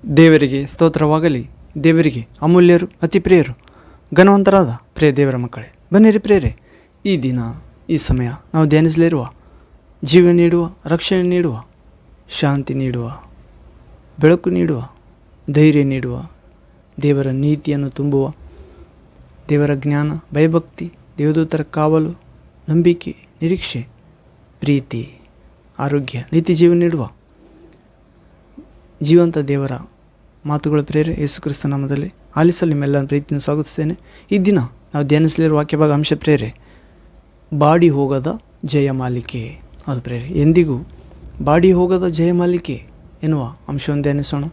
ದೇವರಿಗೆ ಸ್ತೋತ್ರವಾಗಲಿ. ದೇವರಿಗೆ ಅಮೂಲ್ಯರು, ಅತಿ ಪ್ರಿಯರು, ಘನವಂತರಾದ ಪ್ರಿಯ ದೇವರ ಮಕ್ಕಳೇ, ಬನ್ನಿರಿ ಪ್ರಿಯರೇ, ಈ ದಿನ ಈ ಸಮಯ ನಾವು ಧ್ಯಾನಿಸಲಿರುವ, ಜೀವ ನೀಡುವ, ರಕ್ಷಣೆ ನೀಡುವ, ಶಾಂತಿ ನೀಡುವ, ಬೆಳಕು ನೀಡುವ, ಧೈರ್ಯ ನೀಡುವ, ದೇವರ ನೀತಿಯನ್ನು ತುಂಬುವ, ದೇವರ ಜ್ಞಾನ, ಭಯಭಕ್ತಿ, ದೇವದೂತರ ಕಾವಲು, ನಂಬಿಕೆ, ನಿರೀಕ್ಷೆ, ಪ್ರೀತಿ, ಆರೋಗ್ಯ, ನೀತಿ ಜೀವ ನೀಡುವ ಜೀವಂತ ದೇವರ ಮಾತುಗಳ ಪ್ರೇರೆ ಯೇಸು ಕ್ರಿಸ್ತ ನಾಮದಲ್ಲಿ ಆಲಿಸಲು ನಿಮ್ಮೆಲ್ಲರ ಪ್ರೀತಿಯನ್ನು ಸ್ವಾಗತಿಸ್ತೇನೆ. ಈ ದಿನ ನಾವು ಧ್ಯಾನಿಸಲಿರುವ ವಾಕ್ಯಭಾಗ ಅಂಶ ಪ್ರೇರೆ ಬಾಡಿ ಹೋಗದ ಜಯಮಾಲಿಕೆ. ಅದು ಪ್ರೇರೆ ಎಂದಿಗೂ ಬಾಡಿ ಹೋಗದ ಜಯಮಾಲಿಕೆ ಎನ್ನುವ ಅಂಶವನ್ನು ಧ್ಯಾನಿಸೋಣ.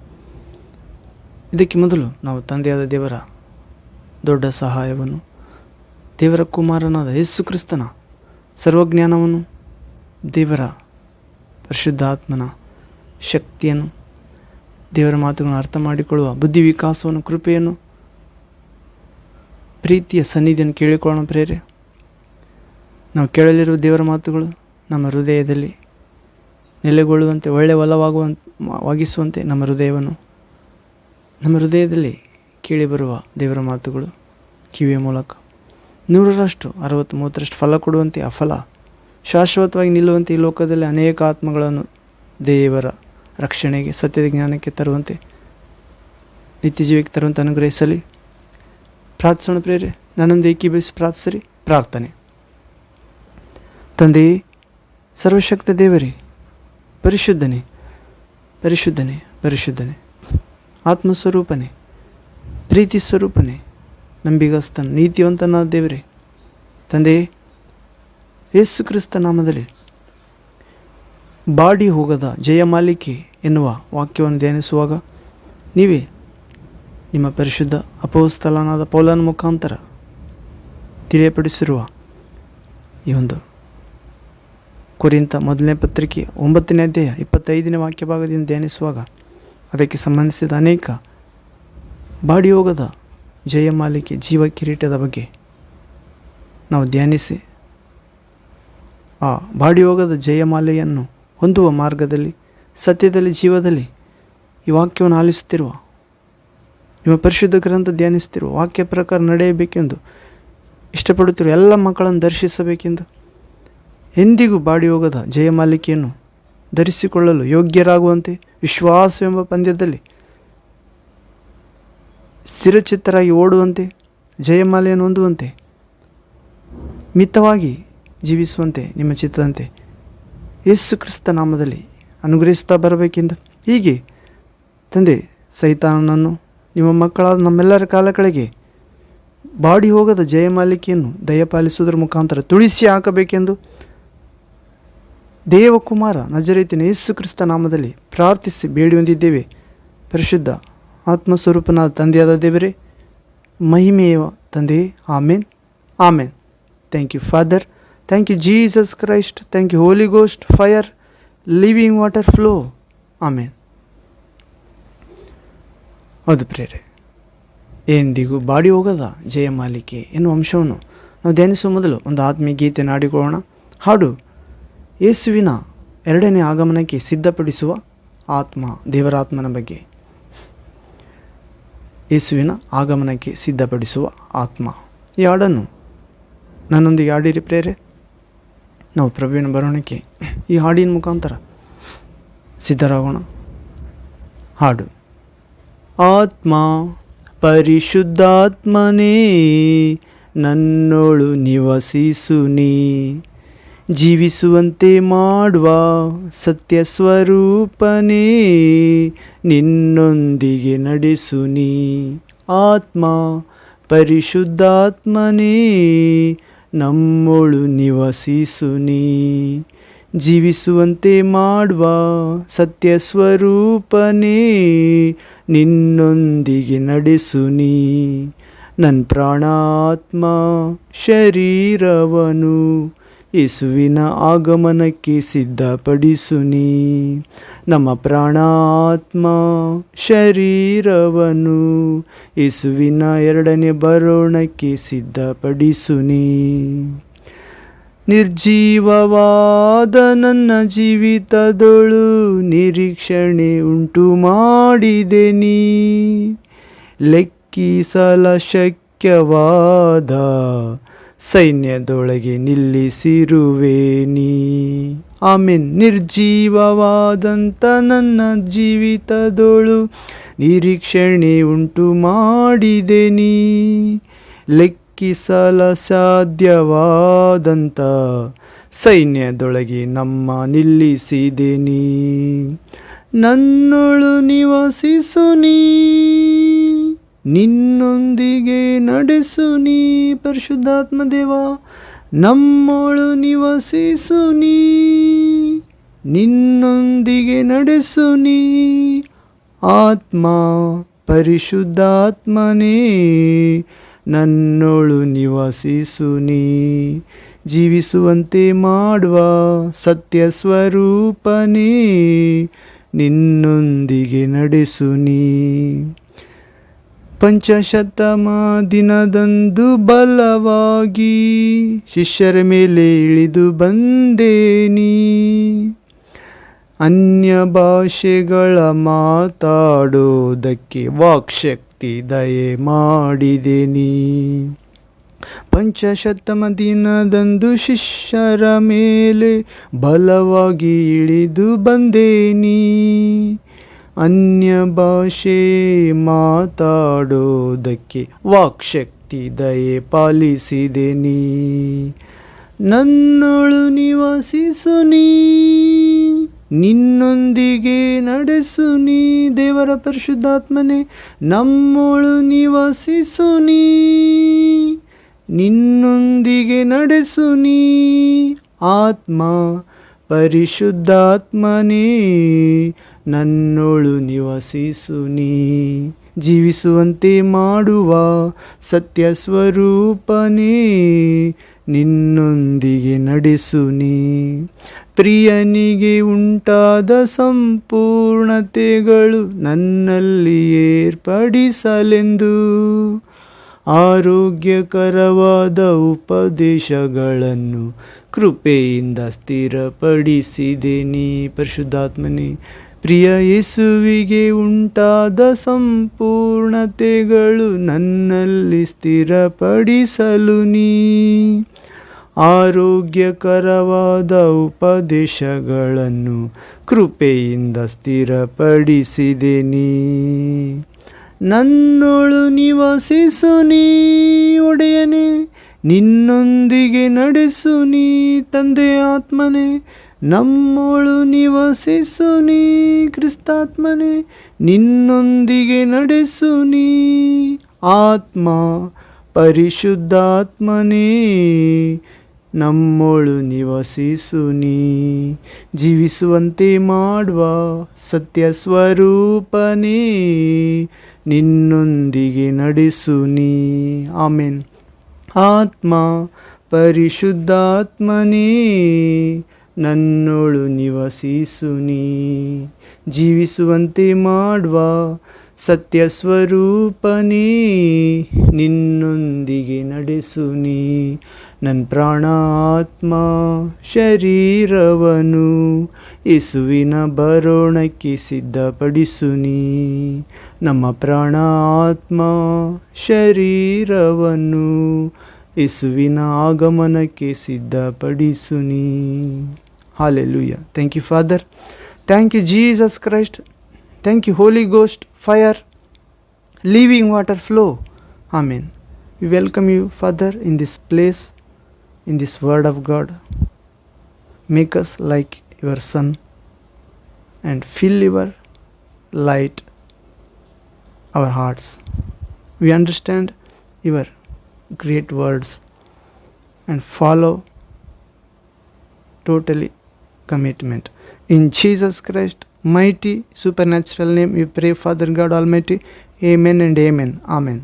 ಇದಕ್ಕೆ ಮೊದಲು ನಾವು ತಂದೆಯಾದ ದೇವರ ದೊಡ್ಡ ಸಹಾಯವನ್ನು, ದೇವರ ಕುಮಾರನಾದ ಯೇಸು ಕ್ರಿಸ್ತನ ಸರ್ವಜ್ಞಾನವನ್ನು, ದೇವರ ಪರಿಶುದ್ಧಾತ್ಮನ ಶಕ್ತಿಯನ್ನು, ದೇವರ ಮಾತುಗಳನ್ನು ಅರ್ಥ ಮಾಡಿಕೊಳ್ಳುವ ಬುದ್ಧಿ ವಿಕಾಸವನ್ನು, ಕೃಪೆಯನ್ನು, ಪ್ರೀತಿಯ ಸನ್ನಿಧಿಯನ್ನು ಕೇಳಿಕೊಳ್ಳೋಣ ಪ್ರೇರೆ. ನಾವು ಕೇಳಲಿರುವ ದೇವರ ಮಾತುಗಳು ನಮ್ಮ ಹೃದಯದಲ್ಲಿ ನೆಲೆಗೊಳ್ಳುವಂತೆ, ಒಳ್ಳೆಯ ವಾಗಿಸುವಂತೆ ನಮ್ಮ ಹೃದಯದಲ್ಲಿ ಕೇಳಿಬರುವ ದೇವರ ಮಾತುಗಳು ಕಿವಿಯ ಮೂಲಕ 100ರಷ್ಟು 60, 30ರಷ್ಟು ಫಲ ಕೊಡುವಂತೆ, ಆ ಫಲ ಶಾಶ್ವತವಾಗಿ ನಿಲ್ಲುವಂತೆ, ಈ ಲೋಕದಲ್ಲಿ ಅನೇಕ ಆತ್ಮಗಳನ್ನು ದೇವರ ರಕ್ಷಣೆಗೆ, ಸತ್ಯದ ಜ್ಞಾನಕ್ಕೆ ತರುವಂತೆ, ನಿತ್ಯ ಜೀವಕ್ಕೆ ತರುವಂತೆ ಅನುಗ್ರಹಿಸಲಿ. ಪ್ರಾರ್ಥಿಸೋಣ ಪ್ರೇರೆ. ನನ್ನೊಂದು ಏಕೀಭವಿಸಿ ಪ್ರಾರ್ಥಿಸರಿ. ಪ್ರಾರ್ಥನೆ. ತಂದೆಯೇ, ಸರ್ವಶಕ್ತ ದೇವರೇ, ಪರಿಶುದ್ಧನೇ ಪರಿಶುದ್ಧನೇ ಪರಿಶುದ್ಧನೇ, ಆತ್ಮಸ್ವರೂಪನೇ, ಪ್ರೀತಿ ಸ್ವರೂಪನೇ, ನಂಬಿಗಸ್ತನ ನೀತಿವಂತನಾದ ದೇವರೇ, ತಂದೆಯೇ, ಯೇಸು ಕ್ರಿಸ್ತ ನಾಮದಲ್ಲಿ ಬಾಡಿ ಹೋಗದ ಜಯಮಾಲಿಕೆ ಎನ್ನುವ ವಾಕ್ಯವನ್ನು ಧ್ಯಾನಿಸುವಾಗ ನೀವೇ ನಿಮ್ಮ ಪರಿಶುದ್ಧ ಅಪೊಸ್ತಲನಾದ ಪೌಲನ ಮುಖಾಂತರ ತಿಳಿಯಪಡಿಸಿರುವ ಈ ಒಂದು ಕೊರಿಂಥ ಮೊದಲನೇ ಪತ್ರಿಕೆ 9ನೇ ಅಧ್ಯಾಯ 25ನೇ ವಾಕ್ಯ ಭಾಗದಿಂದ ಧ್ಯಾನಿಸುವಾಗ ಅದಕ್ಕೆ ಸಂಬಂಧಿಸಿದ ಅನೇಕ ಬಾಡಿ ಹೋಗದ ಜಯಮಾಲಿಕೆ, ಜೀವ ಕಿರೀಟದ ಬಗ್ಗೆ ನಾವು ಧ್ಯಾನಿಸಿ, ಆ ಬಾಡಿ ಹೋಗದ ಜಯಮಾಲೆಯನ್ನು ಹೊಂದುವ ಮಾರ್ಗದಲ್ಲಿ, ಸತ್ಯದಲ್ಲಿ, ಜೀವದಲ್ಲಿ ಈ ವಾಕ್ಯವನ್ನು ಆಲಿಸುತ್ತಿರುವ, ನಿಮ್ಮ ಪರಿಶುದ್ಧ ಗ್ರಂಥ ಧ್ಯಾನಿಸುತ್ತಿರುವ, ವಾಕ್ಯ ಪ್ರಕಾರ ನಡೆಯಬೇಕೆಂದು ಇಷ್ಟಪಡುತ್ತಿರುವ ಎಲ್ಲ ಮಕ್ಕಳನ್ನು ದರ್ಶಿಸಬೇಕೆಂದು, ಎಂದಿಗೂ ಬಾಡಿ ಹೋಗದ ಜಯಮಾಲಿಕೆಯನ್ನು ಧರಿಸಿಕೊಳ್ಳಲು ಯೋಗ್ಯರಾಗುವಂತೆ, ವಿಶ್ವಾಸವೆಂಬ ಪಂದ್ಯದಲ್ಲಿ ಸ್ಥಿರಚಿತ್ತರಾಗಿ ಓಡುವಂತೆ, ಜಯಮಾಲೆಯನ್ನು ಹೊಂದುವಂತೆ, ಮಿತವಾಗಿ ಜೀವಿಸುವಂತೆ ನಿಮ್ಮ ಚಿತ್ತದಂತೆ ಯೇಸು ಕ್ರಿಸ್ತ ನಾಮದಲ್ಲಿ ಅನುಗ್ರಹಿಸ್ತಾ ಬರಬೇಕೆಂದು, ಹೀಗೆ ತಂದೆ ಸೈತಾನನನ್ನು ನಿಮ್ಮ ಮಕ್ಕಳಾದ ನಮ್ಮೆಲ್ಲರ ಕಾಲಗಳಿಗೆ ಬಾಡಿ ಹೋಗದ ಜಯಮಾಲಿಕೆಯನ್ನು ದಯಪಾಲಿಸುವುದರ ಮುಖಾಂತರ ತುಳಿಸಿ ಹಾಕಬೇಕೆಂದು ದೇವಕುಮಾರ ನಜರೇತಿನ ಯೇಸು ಕ್ರಿಸ್ತ ನಾಮದಲ್ಲಿ ಪ್ರಾರ್ಥಿಸಿ ಬೇಡಿ ಹೊಂದಿದ್ದೇವೆ. ಪರಿಶುದ್ಧ ಆತ್ಮಸ್ವರೂಪನಾದ ತಂದೆಯಾದ ದೇವರೇ, ಮಹಿಮೆಯ ತಂದೆಯೇ, amen amen. Thank you father, thank you Jesus Christ, thank you holy ghost, fire, living water flow, amen. ಹೌದು ಪ್ರೇರೆ, ಎಂದಿಗೂ ಬಾಡಿ ಹೋಗದ ಜಯಮಾಲಿಕೆ ಎನ್ನುವ ಅಂಶವನ್ನು ನಾವು ಧ್ಯಾನಿಸುವ ಮೊದಲು ಒಂದು ಆತ್ಮೀಯ ಗೀತೆಯನ್ನು ಹಾಡಿಕೊಳ್ಳೋಣ. ಹಾಡು ಯೇಸುವಿನ 2ನೇ ಆಗಮನಕ್ಕೆ ಸಿದ್ಧಪಡಿಸುವ ಆತ್ಮ, ದೇವರಾತ್ಮನ ಬಗ್ಗೆ. ಯೇಸುವಿನ ಆಗಮನಕ್ಕೆ ಸಿದ್ಧಪಡಿಸುವ ಆತ್ಮ, ಈ ಹಾಡನ್ನು ನನ್ನೊಂದಿಗೆ ಹಾಡಿರಿ ಪ್ರೇರೆ. ನಾವು ಪ್ರಭುವಿನ ಬರೋಣಕ್ಕೆ ಈ ಹಾಡಿನ ಮುಖಾಂತರ ಸಿದ್ಧರಾಗೋಣ. ಹಾಡು. ಆತ್ಮ ಪರಿಶುದ್ಧಾತ್ಮನೇ ನನ್ನೋಳು ನಿವಸಿಸು ನೀ, ಜೀವಿಸುವಂತೆ ಮಾಡುವ ಸತ್ಯ ಸ್ವರೂಪನೇ ನಿನ್ನೊಂದಿಗೆ ನಡೆಸು ನೀ. ಆತ್ಮ ಪರಿಶುದ್ಧಾತ್ಮನೇ ನಮ್ಮೊಳು ನಿವಸಿಸು ನೀ, ಜೀವಿಸುವಂತೆ ಮಾಡುವ ಸತ್ಯ ಸ್ವರೂಪನೇ ನಿನ್ನೊಂದಿಗೆ ನಡೆಸು ನೀ. ನನ್ನ ಪ್ರಾಣಾತ್ಮ ಶರೀರವನು ಯೇಸುವಿನ ಆಗಮನಕ್ಕೆ ಸಿದ್ಧಪಡಿಸು ನೀ. ನಮ್ಮ ಪ್ರಾಣಾತ್ಮ ಶರೀರವನು ಯೇಸುವಿನ 2ನೇ ಬರೋಣಕ್ಕೆ ಸಿದ್ಧಪಡಿಸು ನೀ. ನಿರ್ಜೀವವಾದ ನನ್ನ ಜೀವಿತದೊಳು ನಿರೀಕ್ಷಣೆ ಉಂಟು ಮಾಡಿದೆ ನೀ. ಲೆಕ್ಕಿಸಲ ಶಕ್ಯವಾದ ಸೈನ್ಯದೊಳಗೆ ನಿಲ್ಲಿಸಿರುವೆ ನೀ. ಆಮೇನ್. ನಿರ್ಜೀವವಾದಂಥ ನನ್ನ ಜೀವಿತದೊಳು ನಿರೀಕ್ಷಣೆ ಉಂಟು ಮಾಡಿದೆ ನೀ. ಲೆಕ್ಕಿಸಲ ಸಾಧ್ಯವಾದಂಥ ಸೈನ್ಯದೊಳಗೆ ನಮ್ಮ ನಿಲ್ಲಿಸಿದೆ ನೀ. ನನ್ನೊಳು ನಿವಾಸಿಸು ನೀ, ನಿನ್ನೊಂದಿಗೆ ನಡೆಸು ನೀ. ಪರಿಶುದ್ಧಾತ್ಮ ದೇವ, ನಮ್ಮೊಳು ನಿವಾಸಿಸು ನೀ, ನಿನ್ನೊಂದಿಗೆ ನಡೆಸು ನೀ. ಆತ್ಮ ಪರಿಶುದ್ಧಾತ್ಮನೇ, ನನ್ನೊಳು ನಿವಾಸಿಸು ನೀ. ಜೀವಿಸುವಂತೆ ಮಾಡುವ ಸತ್ಯ ಸ್ವರೂಪನೇ, ನಿನ್ನೊಂದಿಗೆ ನಡೆಸು ನೀ. ಪಂಚಶತಮ ದಿನದಂದು ಬಲವಾಗಿ ಶಿಷ್ಯರ ಮೇಲೆ ಇಳಿದು ಬಂದೆ ನೀ. ಅನ್ಯ ಭಾಷೆಗಳ ಮಾತಾಡೋದಕ್ಕೆ ವಾಕ್ಶಕ್ತಿ ದಯೆ ಮಾಡಿದೆ ನೀ. ಪಂಚಶತಮ ದಿನದಂದು ಶಿಷ್ಯರ ಮೇಲೆ ಬಲವಾಗಿ ಇಳಿದು ಬಂದೆ ನೀ. ಅನ್ಯ ಭಾಷೆ ಮಾತಾಡೋದಕ್ಕೆ ವಾಕ್ಶಕ್ತಿ ದಯೆ ಪಾಲಿಸಿದೆ ನೀ. ನನ್ನೊಳು ನಿವಾಸಿಸು ನೀ, ನಿನ್ನೊಂದಿಗೆ ನಡೆಸು ನೀ. ದೇವರ ಪರಿಶುದ್ಧಾತ್ಮನೇ, ನಮ್ಮೊಳು ನಿವಾಸಿಸು ನೀ, ನಿನ್ನೊಂದಿಗೆ ನಡೆಸು ನೀ. ಆತ್ಮ ಪರಿಶುದ್ಧಾತ್ಮನೇ, ನನ್ನೊಳು ನಿವಾಸಿಸು ನೀ. ಜೀವಿಸುವಂತೆ ಮಾಡುವ ಸತ್ಯ ಸ್ವರೂಪನೇ, ನಿನ್ನೊಂದಿಗೆ ನಡೆಸು ನೀ. ಪ್ರಿಯನಿಗೆ ಉಂಟಾದ ಸಂಪೂರ್ಣತೆಗಳು ನನ್ನಲ್ಲಿ ಏರ್ಪಡಿಸಲೆಂದು ಆರೋಗ್ಯಕರವಾದ ಉಪದೇಶಗಳನ್ನು ಕೃಪೆಯಿಂದ ಸ್ಥಿರಪಡಿಸಿದೆ ನೀ. ಪರಿಶುದ್ಧಾತ್ಮನೇ, ಪ್ರಿಯ ಯೇಸುವಿಗೆ ಉಂಟಾದ ಸಂಪೂರ್ಣತೆಗಳು ನನ್ನಲ್ಲಿ ಸ್ಥಿರಪಡಿಸಲು ನೀ ಆರೋಗ್ಯಕರವಾದ ಉಪದೇಶಗಳನ್ನು ಕೃಪೆಯಿಂದ ಸ್ಥಿರಪಡಿಸಿದೆ ನೀ. ನನ್ನೊಳು ನಿವಾಸಿಸು ನೀ ಒಡೆಯನೇ, ನಿನ್ನೊಂದಿಗೆ ನಡೆಸು ನೀ. ತಂದೆ ಆತ್ಮನೇ, ನಮ್ಮೊಳು ನಿವಾಸಿಸು ನೀ. ಕ್ರಿಸ್ತಾತ್ಮನೇ, ನಿನ್ನೊಂದಿಗೆ ನಡೆಸು ನೀ. ಆತ್ಮ ಪರಿಶುದ್ಧಾತ್ಮನೇ, ನಮ್ಮೊಳು ನಿವಾಸಿಸು ನೀ. ಜೀವಿಸುವಂತೆ ಮಾಡುವ ಸತ್ಯ ಸ್ವರೂಪನೇ, ನಿನ್ನೊಂದಿಗೆ ನಡೆಸು ನೀ. ಆಮೆನ್. ಆತ್ಮ ಪರಿಶುದ್ಧಾತ್ಮನೇ, ನನ್ನೊಳು ನಿವಾಸಿಸು ನೀ. ಜೀವಿಸುವಂತೆ ಮಾಡುವ ಸತ್ಯ ಸ್ವರೂಪನೇ, ನಿನ್ನೊಂದಿಗೆ ನಡೆಸು ನೀ. ನನ್ನ ಪ್ರಾಣ ಆತ್ಮ ಶರೀರವನ್ನು ಯೇಸುವಿನ ಬರೋಣಕ್ಕೆ ಸಿದ್ಧಪಡಿಸು ನೀ. ನಮ್ಮ ಪ್ರಾಣ ಆತ್ಮ ಶರೀರವನ್ನು ಯೇಸುವಿನ ಆಗಮನಕ್ಕೆ ಸಿದ್ಧಪಡಿಸು ನೀ. Hallelujah. Thank you, Father. Thank you, Jesus Christ. Thank you, Holy Ghost, fire, living water flow. Amen. We welcome you, Father, in this place, in this word of God. Make us like your Son and fill your light our hearts. We understand your great words and follow totally commitment. In Jesus Christ mighty supernatural name we pray, Father God Almighty. Amen and amen. Amen.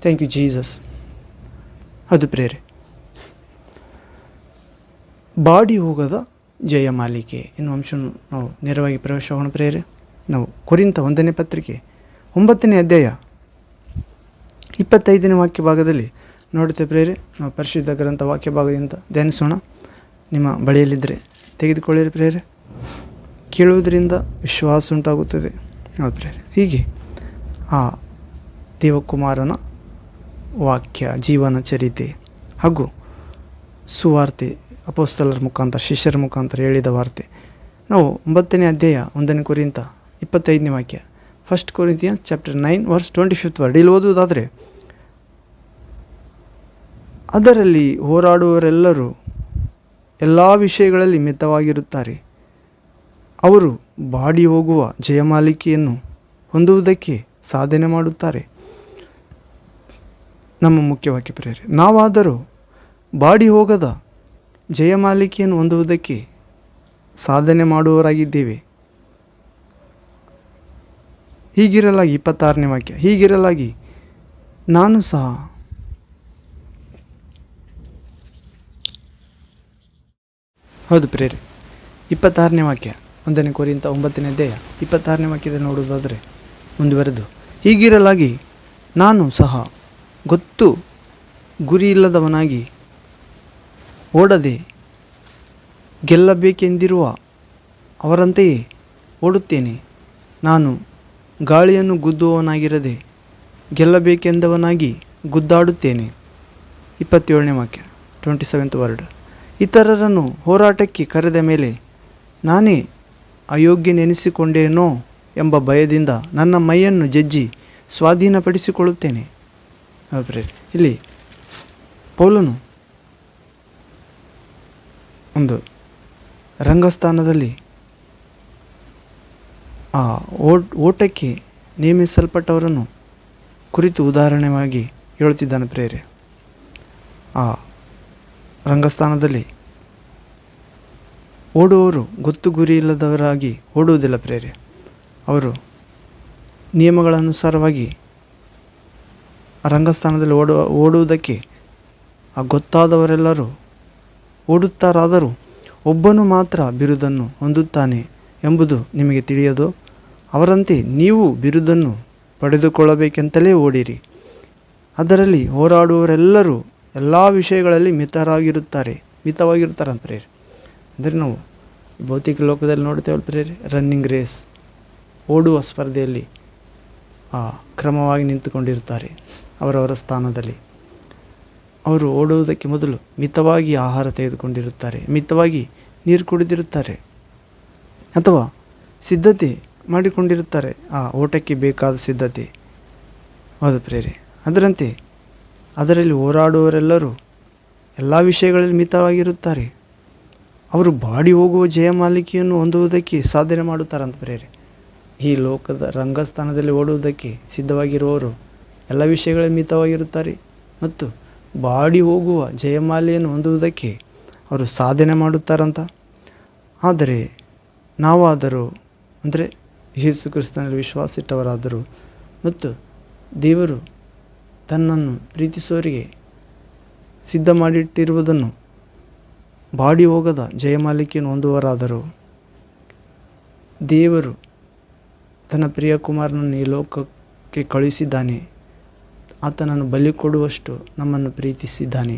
Thank you, Jesus. ಅದು ಪ್ರೇರೆ body ಹೋಗದ ಜಯಮಾಲಿಕೆ ಎನ್ನುವ ಅಂಶವನ್ನು ನಾವು ನೇರವಾಗಿ ಪ್ರವೇಶವನ್ನು ಪ್ರೇರೆ ನಾವು ಕೊರಿಂಥ 1ನೇ ಪತ್ರಿಕೆ 9ನೇ ಅಧ್ಯಾಯ 25ನೇ ವಾಕ್ಯ ಭಾಗದಲ್ಲಿ ನೋಡುತ್ತೆ ಪ್ರೇರೆ, ನಾವು ಪರಿಶುದ್ಧ ಗ್ರಂಥ ವಾಕ್ಯ ಭಾಗದಿಂದ ಧ್ಯಾನಿಸೋಣ. ನಿಮ್ಮ ಬಳಿಯಲ್ಲಿದ್ದರೆ ತೆಗೆದುಕೊಳ್ಳಿರಿ ಪ್ರೇರೆ. ಕೇಳುವುದರಿಂದ ವಿಶ್ವಾಸ ಉಂಟಾಗುತ್ತದೆ. ಹೌದು ಪ್ರೇರೆ. ಹೀಗೆ ಆ ದೇವಕುಮಾರನ ವಾಕ್ಯ, ಜೀವನ ಚರಿತೆ ಹಾಗೂ ಸುವಾರ್ತೆ, ಅಪೊಸ್ತಲರ ಮುಖಾಂತರ, ಶಿಷ್ಯರ ಮುಖಾಂತರ ಹೇಳಿದ ವಾರ್ತೆ ನಾವು 9ನೇ ಅಧ್ಯಾಯ 1ನೇ ಕೊರಿಂಥ 25ನೇ ವಾಕ್ಯ, 1 Corinthians chapter 9 verse 25th word ಇಲ್ಲಿ ಓದುವುದಾದರೆ, ಅದರಲ್ಲಿ ಹೋರಾಡುವವರೆಲ್ಲರೂ ಎಲ್ಲ ವಿಷಯಗಳಲ್ಲಿ ಮಿತವಾಗಿರುತ್ತಾರೆ. ಅವರು ಬಾಡಿ ಹೋಗುವ ಜಯಮಾಲಿಕೆಯನ್ನು ಹೊಂದುವುದಕ್ಕೆ ಸಾಧನೆ ಮಾಡುತ್ತಾರೆ. ನಮ್ಮ ಮುಖ್ಯವಾಕ್ಯ ಪ್ರೇರೆ, ನಾವಾದರೂ ಬಾಡಿ ಹೋಗದ ಜಯಮಾಲಿಕೆಯನ್ನು ಹೊಂದುವುದಕ್ಕೆ ಸಾಧನೆ ಮಾಡುವವರಾಗಿದ್ದೇವೆ. ಹೀಗಿರಲಾಗಿ 26ನೇ ವಾಕ್ಯ, ಹೀಗಿರಲಾಗಿ ನಾನು ಸಹ ಹೌದು ಪ್ರೇರೆ. 26ನೇ ವಾಕ್ಯ 1ನೇ ಕೊರಿಂಥ 9ನೇ ಅಧ್ಯಾಯ 26ನೇ ವಾಕ್ಯದಲ್ಲಿ ನೋಡುವುದಾದರೆ ಮುಂದುವರೆದು, ಹೀಗಿರಲಾಗಿ ನಾನು ಸಹ ಗೊತ್ತು ಗುರಿ ಇಲ್ಲದವನಾಗಿ ಓಡದೆ ಗೆಲ್ಲಬೇಕೆಂದಿರುವ ಅವರಂತೆಯೇ ಓಡುತ್ತೇನೆ. ನಾನು ಗಾಳಿಯನ್ನು ಗುದ್ದುವವನಾಗಿರದೆ ಗೆಲ್ಲಬೇಕೆಂದವನಾಗಿ ಗುದ್ದಾಡುತ್ತೇನೆ. 27ನೇ ವಾಕ್ಯ 27th ವರ್ಡ್, ಇತರರನ್ನು ಹೋರಾಟಕ್ಕೆ ಕರೆದ ಮೇಲೆ ನಾನೇ ಅಯೋಗ್ಯನೆನಿಸಿಕೊಂಡೇನೋ ಎಂಬ ಭಯದಿಂದ ನನ್ನ ಮೈಯನ್ನು ಜಜ್ಜಿ ಸ್ವಾಧೀನಪಡಿಸಿಕೊಳ್ಳುತ್ತೇನೆ. ಆದರೆ ಇಲ್ಲಿ ಪೌಲನು ಒಂದು ರಂಗಸ್ಥಾನದಲ್ಲಿ ಆ ಓಟಕ್ಕೆ ನೇಮಿಸಲ್ಪಟ್ಟವರನ್ನು ಕುರಿತು ಉದಾಹರಣೆಯಾಗಿ ಹೇಳುತ್ತಿದ್ದಾನೆ ಪ್ರೇರೆ. ಆ ರಂಗಸ್ಥಾನದಲ್ಲಿ ಓಡುವವರು ಗೊತ್ತು ಗುರಿ ಇಲ್ಲದವರಾಗಿ ಓಡುವುದಿಲ್ಲ ಪ್ರೇರೆ. ಅವರು ನಿಯಮಗಳನುಸಾರವಾಗಿ ಆ ರಂಗಸ್ಥಾನದಲ್ಲಿ ಓಡುವುದಕ್ಕೆ ಆ ಗೊತ್ತಾದವರೆಲ್ಲರೂ ಓಡುತ್ತಾರಾದರೂ ಒಬ್ಬನು ಮಾತ್ರ ಬಿರುದನ್ನು ಹೊಂದುತ್ತಾನೆ ಎಂಬುದು ನಿಮಗೆ ತಿಳಿಯದು. ಅವರಂತೆ ನೀವು ಬಿರುದನ್ನು ಪಡೆದುಕೊಳ್ಳಬೇಕೆಂತಲೇ ಓಡಿರಿ. ಅದರಲ್ಲಿ ಹೋರಾಡುವವರೆಲ್ಲರೂ ಎಲ್ಲ ವಿಷಯಗಳಲ್ಲಿ ಮಿತವಾಗಿರುತ್ತಾರೆ ಅಂತ ಪ್ರೇರೆ. ಅಂದರೆ ನಾವು ಭೌತಿಕ ಲೋಕದಲ್ಲಿ ನೋಡ್ತೇವಲ್ಲ ಪ್ರೇರೆ, ರನ್ನಿಂಗ್ ರೇಸ್, ಓಡುವ ಸ್ಪರ್ಧೆಯಲ್ಲಿ ಕ್ರಮವಾಗಿ ನಿಂತುಕೊಂಡಿರ್ತಾರೆ. ಅವರವರ ಸ್ಥಾನದಲ್ಲಿ ಅವರು ಓಡುವುದಕ್ಕೆ ಮೊದಲು ಮಿತವಾಗಿ ಆಹಾರ ತೆಗೆದುಕೊಂಡಿರುತ್ತಾರೆ, ಮಿತವಾಗಿ ನೀರು ಕುಡಿದಿರುತ್ತಾರೆ, ಅಥವಾ ಸಿದ್ಧತೆ ಮಾಡಿಕೊಂಡಿರುತ್ತಾರೆ, ಆ ಓಟಕ್ಕೆ ಬೇಕಾದ ಸಿದ್ಧತೆ. ಹೌದು ಪ್ರೇರೆ. ಅದರಂತೆ ಅದರಲ್ಲಿ ಹೋರಾಡುವವರೆಲ್ಲರೂ ಎಲ್ಲ ವಿಷಯಗಳಲ್ಲಿ ಮಿತವಾಗಿರುತ್ತಾರೆ. ಅವರು ಬಾಡಿ ಹೋಗುವ ಜಯಮಾಲಿಕೆಯನ್ನು ಹೊಂದುವುದಕ್ಕೆ ಸಾಧನೆ ಮಾಡುತ್ತಾರಂತ ಪ್ರೇರೆ. ಈ ಲೋಕದ ರಂಗಸ್ಥಾನದಲ್ಲಿ ಓಡುವುದಕ್ಕೆ ಸಿದ್ಧವಾಗಿರುವವರು ಎಲ್ಲ ವಿಷಯಗಳಲ್ಲಿ ಮಿತವಾಗಿರುತ್ತಾರೆ ಮತ್ತು ಬಾಡಿ ಹೋಗುವ ಜಯಮಾಲೆಯನ್ನು ಹೊಂದುವುದಕ್ಕೆ ಅವರು ಸಾಧನೆ ಮಾಡುತ್ತಾರಂತ. ಆದರೆ ನಾವಾದರೂ, ಅಂದರೆ ಯೇಸು ಕ್ರಿಸ್ತನಲ್ಲಿ ವಿಶ್ವಾಸ ಇಟ್ಟವರಾದರೂ ಮತ್ತು ದೇವರು ತನ್ನನ್ನು ಪ್ರೀತಿಸುವವರಿಗೆ ಸಿದ್ಧ ಮಾಡಿಟ್ಟಿರುವುದನ್ನು ಬಾಡಿ ಹೋಗದ ಜಯಮಾಲಿಕೆಯನ್ನು ಹೊಂದುವರಾದರೂ, ದೇವರು ತನ್ನ ಪ್ರಿಯ ಕುಮಾರನನ್ನು ಈ ಲೋಕಕ್ಕೆ ಕಳುಹಿಸಿದ್ದಾನೆ. ಆತನನ್ನು ಬಲಿ ಕೊಡುವಷ್ಟು ನಮ್ಮನ್ನು ಪ್ರೀತಿಸಿದ್ದಾನೆ.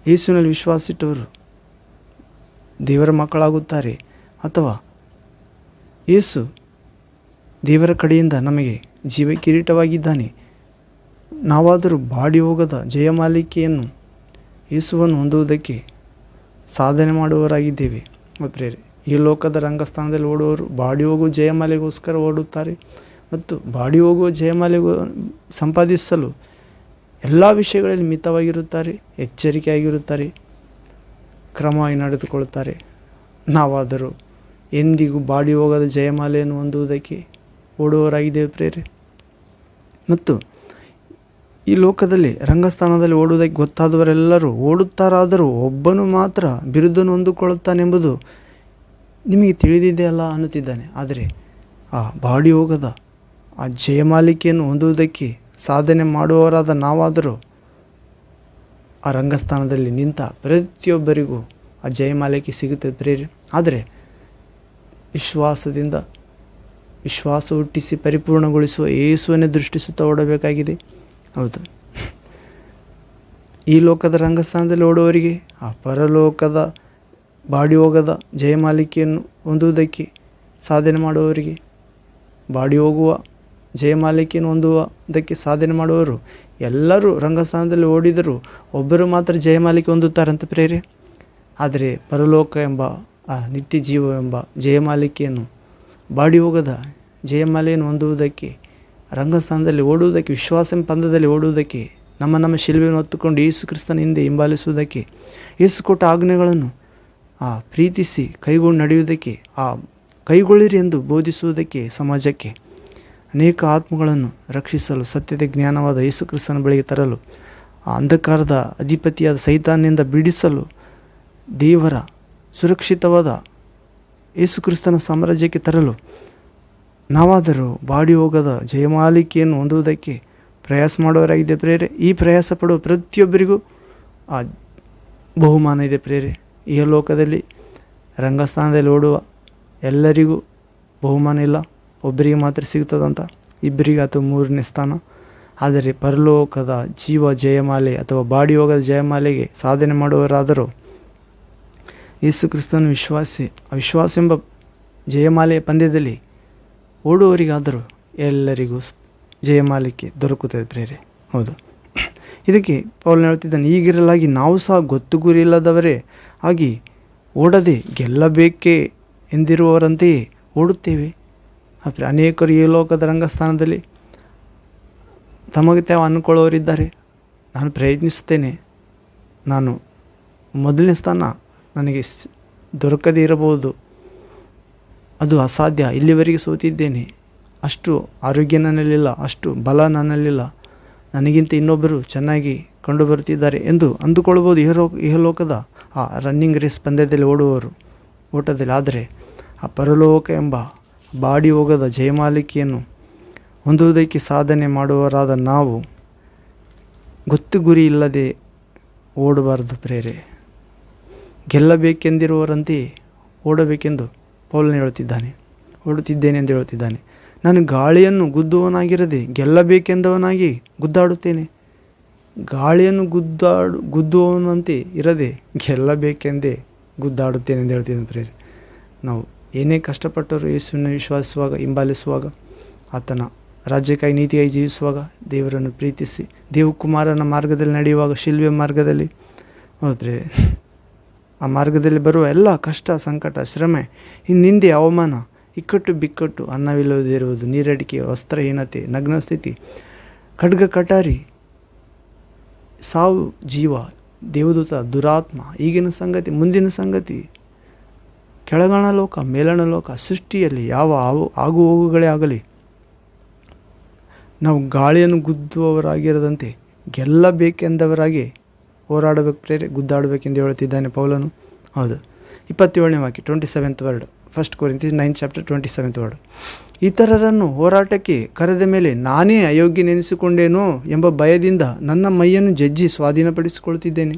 ಯೇಸುವಿನಲ್ಲಿ ವಿಶ್ವಾಸಿಟ್ಟವರು ದೇವರ ಮಕ್ಕಳಾಗುತ್ತಾರೆ, ಅಥವಾ ಯೇಸು ದೇವರ ಕಡೆಯಿಂದ ನಮಗೆ ಜೀವ ಕಿರೀಟವಾಗಿದ್ದಾನೆ. ನಾವಾದರೂ ಬಾಡಿ ಹೋಗದ ಜಯಮಾಲಿಕೆಯನ್ನು, ಯೇಸುವನ್ನು ಹೊಂದುವುದಕ್ಕೆ ಸಾಧನೆ ಮಾಡುವವರಾಗಿದ್ದೇವೆ. ಪ್ರೇರೆ, ಈ ಲೋಕದ ರಂಗಸ್ಥಾನದಲ್ಲಿ ಓಡುವವರು ಬಾಡಿ ಹೋಗುವ ಜಯಮಾಲೆಗೋಸ್ಕರ ಓಡುತ್ತಾರೆ ಮತ್ತು ಬಾಡಿ ಹೋಗುವ ಜಯಮಾಲೆಗೂ ಸಂಪಾದಿಸಲು ಎಲ್ಲ ವಿಷಯಗಳಲ್ಲಿ ಮಿತವಾಗಿರುತ್ತಾರೆ, ಎಚ್ಚರಿಕೆಯಾಗಿರುತ್ತಾರೆ, ಕ್ರಮವಾಗಿ ನಡೆದುಕೊಳ್ಳುತ್ತಾರೆ. ನಾವಾದರೂ ಎಂದಿಗೂ ಬಾಡಿ ಹೋಗದ ಜಯಮಾಲೆಯನ್ನು ಹೊಂದುವುದಕ್ಕೆ ಓಡುವವರಾಗಿದ್ದೇವೆ ಪ್ರೇರೆ. ಮತ್ತು ಈ ಲೋಕದಲ್ಲಿ ರಂಗಸ್ಥಾನದಲ್ಲಿ ಓಡುವುದಕ್ಕೆ ಗೊತ್ತಾದವರೆಲ್ಲರೂ ಓಡುತ್ತಾರಾದರೂ ಒಬ್ಬನು ಮಾತ್ರ ಬಿರುದನ್ನು ಹೊಂದಿಕೊಳ್ಳುತ್ತಾನೆಂಬುದು ನಿಮಗೆ ತಿಳಿದಿದೆಯಲ್ಲ ಅನ್ನುತ್ತಿದ್ದಾನೆ. ಆದರೆ ಆ ಬಾಡಿ ಹೋಗದ ಆ ಜಯಮಾಲಿಕೆಯನ್ನು ಹೊಂದುವುದಕ್ಕೆ ಸಾಧನೆ ಮಾಡುವವರಾದ ನಾವಾದರೂ ಆ ರಂಗಸ್ಥಾನದಲ್ಲಿ ನಿಂತ ಪ್ರತಿಯೊಬ್ಬರಿಗೂ ಆ ಜಯಮಾಲಿಕೆ ಸಿಗುತ್ತದೆ ಪ್ರೇರೆ. ಆದರೆ ವಿಶ್ವಾಸದಿಂದ ವಿಶ್ವಾಸ ಹುಟ್ಟಿಸಿ ಪರಿಪೂರ್ಣಗೊಳಿಸುವ ಯೇಸುವನ್ನೇ ದೃಷ್ಟಿಸುತ್ತಾ ಓಡಬೇಕಾಗಿದೆ. ಹೌದು, ಈ ಲೋಕದ ರಂಗಸ್ಥಾನದಲ್ಲಿ ಓಡುವವರಿಗೆ ಆ ಪರಲೋಕದ ಬಾಡಿ ಹೋಗದ ಜಯಮಾಲಿಕೆಯನ್ನು ಹೊಂದುವುದಕ್ಕೆ ಸಾಧನೆ ಮಾಡುವವರಿಗೆ, ಬಾಡಿ ಹೋಗುವ ಜಯಮಾಲಿಕೆಯನ್ನು ಹೊಂದುವುದಕ್ಕೆ ಸಾಧನೆ ಮಾಡುವವರು ಎಲ್ಲರೂ ರಂಗಸ್ಥಾನದಲ್ಲಿ ಓಡಿದರೂ ಒಬ್ಬರು ಮಾತ್ರ ಜಯಮಾಲಿಕೆ ಹೊಂದುತ್ತಾರಂತ ಪ್ರೇರೆ. ಆದರೆ ಪರಲೋಕ ಎಂಬ ಆ ನಿತ್ಯ ಜೀವ ಎಂಬ ಜಯಮಾಲಿಕೆಯನ್ನು, ಬಾಡಿ ಹೋಗದ ಜಯಮಾಲೆಯನ್ನು ಹೊಂದುವುದಕ್ಕೆ, ರಂಗಸ್ಥಾನದಲ್ಲಿ ಓಡುವುದಕ್ಕೆ, ವಿಶ್ವಾಸ ಪಂದ್ಯದಲ್ಲಿ ಓಡುವುದಕ್ಕೆ, ನಮ್ಮ ಶಿಲುಬೆಯನ್ನು ಹೊತ್ತುಕೊಂಡು ಯೇಸು ಕ್ರಿಸ್ತನ ಹಿಂದೆ ಹಿಂಬಾಲಿಸುವುದಕ್ಕೆ, ಯೇಸು ಕೊಟ್ಟ ಆಜ್ಞೆಗಳನ್ನು ಪ್ರೀತಿಸಿ ಕೈಗೊಂಡು ನಡೆಯುವುದಕ್ಕೆ, ಕೈಗೊಳ್ಳಿರಿ ಎಂದು ಬೋಧಿಸುವುದಕ್ಕೆ, ಸಮಾಜಕ್ಕೆ ಅನೇಕ ಆತ್ಮಗಳನ್ನು ರಕ್ಷಿಸಲು, ಸತ್ಯದ ಜ್ಞಾನವಾದ ಯೇಸು ಕ್ರಿಸ್ತನ ಬಳಿಗೆ ತರಲು, ಆ ಅಂಧಕಾರದ ಅಧಿಪತಿಯಾದ ಸೈತಾನನಿಂದ ಬಿಡಿಸಲು, ದೇವರ ಸುರಕ್ಷಿತವಾದ ಯೇಸು ಕ್ರಿಸ್ತನ ಸಾಮ್ರಾಜ್ಯಕ್ಕೆ ತರಲು ನಾವಾದರೂ ಬಾಡಿ ಹೋಗದ ಜಯಮಾಲಿಕೆಯನ್ನು ಹೊಂದುವುದಕ್ಕೆ ಪ್ರಯಾಸ ಮಾಡುವವರಾಗಿದೆ ಪ್ರೇರೆ. ಈ ಪ್ರಯಾಸ ಪಡುವ ಪ್ರತಿಯೊಬ್ಬರಿಗೂ ಆ ಬಹುಮಾನ ಇದೆ ಪ್ರೇರೆ. ಈ ಲೋಕದಲ್ಲಿ ರಂಗಸ್ಥಾನದಲ್ಲಿ ಓಡುವ ಎಲ್ಲರಿಗೂ ಬಹುಮಾನ ಇಲ್ಲ, ಒಬ್ಬರಿಗೆ ಮಾತ್ರ ಸಿಗ್ತದಂತ, ಇಬ್ಬರಿಗೆ ಅಥವಾ ಮೂರನೇ ಸ್ಥಾನ. ಆದರೆ ಪರಲೋಕದ ಜೀವ ಜಯಮಾಲೆ ಅಥವಾ ಬಾಡಿ ಹೋಗದ ಜಯಮಾಲೆಗೆ ಸಾಧನೆ ಮಾಡುವವರಾದರೂ ಯೇಸು ಕ್ರಿಸ್ತನ ವಿಶ್ವಾಸ ಎಂಬ ಜಯಮಾಲೆಯ ಪಂದ್ಯದಲ್ಲಿ ಓಡುವವರಿಗಾದರೂ ಎಲ್ಲರಿಗೂ ಜಯಮಾಲಿಕೆ ದೊರಕುತ್ತದೆ ಪ್ರೇರೆ. ಹೌದು, ಇದಕ್ಕೆ ಪೌಲನು ಹೇಳ್ತಿದ್ದಾನೆ, ಈಗಿರಲಾಗಿ ನಾವು ಸಹ ಗೊತ್ತು ಗುರಿ ಇಲ್ಲದವರೇ ಆಗಿ ಓಡದೆ ಗೆಲ್ಲಬೇಕೇ ಎಂದಿರುವವರಂತೆಯೇ ಓಡುತ್ತೇವೆ. ಅನೇಕರು ಈ ಲೋಕದ ರಂಗಸ್ಥಾನದಲ್ಲಿ ತಮಗೆ ತಾವು ಅಂದ್ಕೊಳ್ಳೋರಿದ್ದಾರೆ. ನಾನು ಪ್ರಯತ್ನಿಸುತ್ತೇನೆ, ನಾನು ಮೊದಲನೇ ಸ್ಥಾನ ನನಗೆ ದೊರಕದೇ ಇರಬಹುದು, ಅದು ಅಸಾಧ್ಯ, ಇಲ್ಲಿವರೆಗೆ ಸೋತಿದ್ದೇನೆ, ಅಷ್ಟು ಆರೋಗ್ಯ ನನ್ನಲ್ಲಿಲ್ಲ, ಅಷ್ಟು ಬಲ ನನ್ನಲ್ಲಿಲ್ಲ, ನನಗಿಂತ ಇನ್ನೊಬ್ಬರು ಚೆನ್ನಾಗಿ ಕಂಡು ಬರುತ್ತಿದ್ದಾರೆ ಎಂದು ಅಂದುಕೊಳ್ಬೋದು ಇಹಲೋಕದ ಆ ರನ್ನಿಂಗ್ ರೇಸ್ ಪಂದ್ಯದಲ್ಲಿ ಓಡುವವರು ಓಟದಲ್ಲಿ. ಆದರೆ ಆ ಪರಲೋಕ ಎಂಬ ಬಾಡಿ ಹೋಗದ ಜಯಮಾಲಿಕೆಯನ್ನು ಹೊಂದುವುದಕ್ಕೆ ಸಾಧನೆ ಮಾಡುವವರಾದ ನಾವು ಗೊತ್ತು ಗುರಿ ಇಲ್ಲದೆ ಓಡಬಾರದು ಪ್ರೇರೆ. ಗೆಲ್ಲಬೇಕೆಂದಿರುವವರಂತೆಯೇ ಓಡಬೇಕೆಂದು ಪೌಲನು ಓಡುತ್ತಿದ್ದೇನೆ ಎಂದು ಹೇಳುತ್ತಿದ್ದಾನೆ. ನಾನು ಗಾಳಿಯನ್ನು ಗುದ್ದುವನಾಗಿರದೆ ಗೆಲ್ಲಬೇಕೆಂದವನಾಗಿ ಗುದ್ದಾಡುತ್ತೇನೆ. ಗಾಳಿಯನ್ನು ಗುದ್ದುವವನಂತೆ ಇರದೆ ಗೆಲ್ಲಬೇಕೆಂದೇ ಗುದ್ದಾಡುತ್ತೇನೆ ಎಂದು ಹೇಳ್ತಿದ್ದಾನೆ ಪ್ರೇರೆ. ನಾವು ಏನೇ ಕಷ್ಟಪಟ್ಟರೂ ಯೇಸುವಿನ ವಿಶ್ವಾಸಿಸುವಾಗ, ಹಿಂಬಾಲಿಸುವಾಗ, ಆತನ ರಾಜ್ಯಕ್ಕಾಗಿ ನೀತಿಯಾಗಿ ಜೀವಿಸುವಾಗ, ದೇವರನ್ನು ಪ್ರೀತಿಸಿ ದೇವಕುಮಾರನ ಮಾರ್ಗದಲ್ಲಿ ನಡೆಯುವಾಗ, ಶಿಲ್ವೆ ಮಾರ್ಗದಲ್ಲಿ ಪ್ರೇರೆ, ಆ ಮಾರ್ಗದಲ್ಲಿ ಬರುವ ಎಲ್ಲ ಕಷ್ಟ, ಸಂಕಟ, ಶ್ರಮೆ, ನಿಂದೆ, ಅವಮಾನ, ಇಕ್ಕಟ್ಟು ಬಿಕ್ಕಟ್ಟು, ಅನ್ನವಿಲ್ಲದಿರುವುದು, ನೀರಡಿಕೆ, ವಸ್ತ್ರಹೀನತೆ, ನಗ್ನ ಸ್ಥಿತಿ, ಖಡ್ಗ ಕಟಾರಿ, ಸಾವು, ಜೀವ, ದೇವದೂತ, ದುರಾತ್ಮ, ಈಗಿನ ಸಂಗತಿ, ಮುಂದಿನ ಸಂಗತಿ, ಕೆಳಗಣ ಲೋಕ, ಮೇಲಣ ಲೋಕ, ಸೃಷ್ಟಿಯಲ್ಲಿ ಯಾವ ಆಗು ಹೋಗುಗಳೇ ಆಗಲಿ, ನಾವು ಗಾಳಿಯನ್ನು ಗುದ್ದುವವರಾಗಿರದಂತೆ ಗೆಲ್ಲಬೇಕೆಂದವರಾಗಿ ಹೋರಾಡಬೇಕು ಪ್ರೇರೆ, ಗುದ್ದಾಡಬೇಕೆಂದು ಹೇಳುತ್ತಿದ್ದಾನೆ ಪೌಲನು. ಹೌದು, 27ನೇ ವಾಕ್ಯ, 27th word, 1 Corinthians 9th chapter 27th word. ಇತರರನ್ನು ಹೋರಾಟಕ್ಕೆ ಕರೆದ ಮೇಲೆ ನಾನೇ ಅಯೋಗ್ಯನೆನಿಸಿಕೊಂಡೇನೋ ಎಂಬ ಭಯದಿಂದ ನನ್ನ ಮೈಯನ್ನು ಜಜ್ಜಿ ಸ್ವಾಧೀನಪಡಿಸಿಕೊಳ್ತಿದ್ದೇನೆ.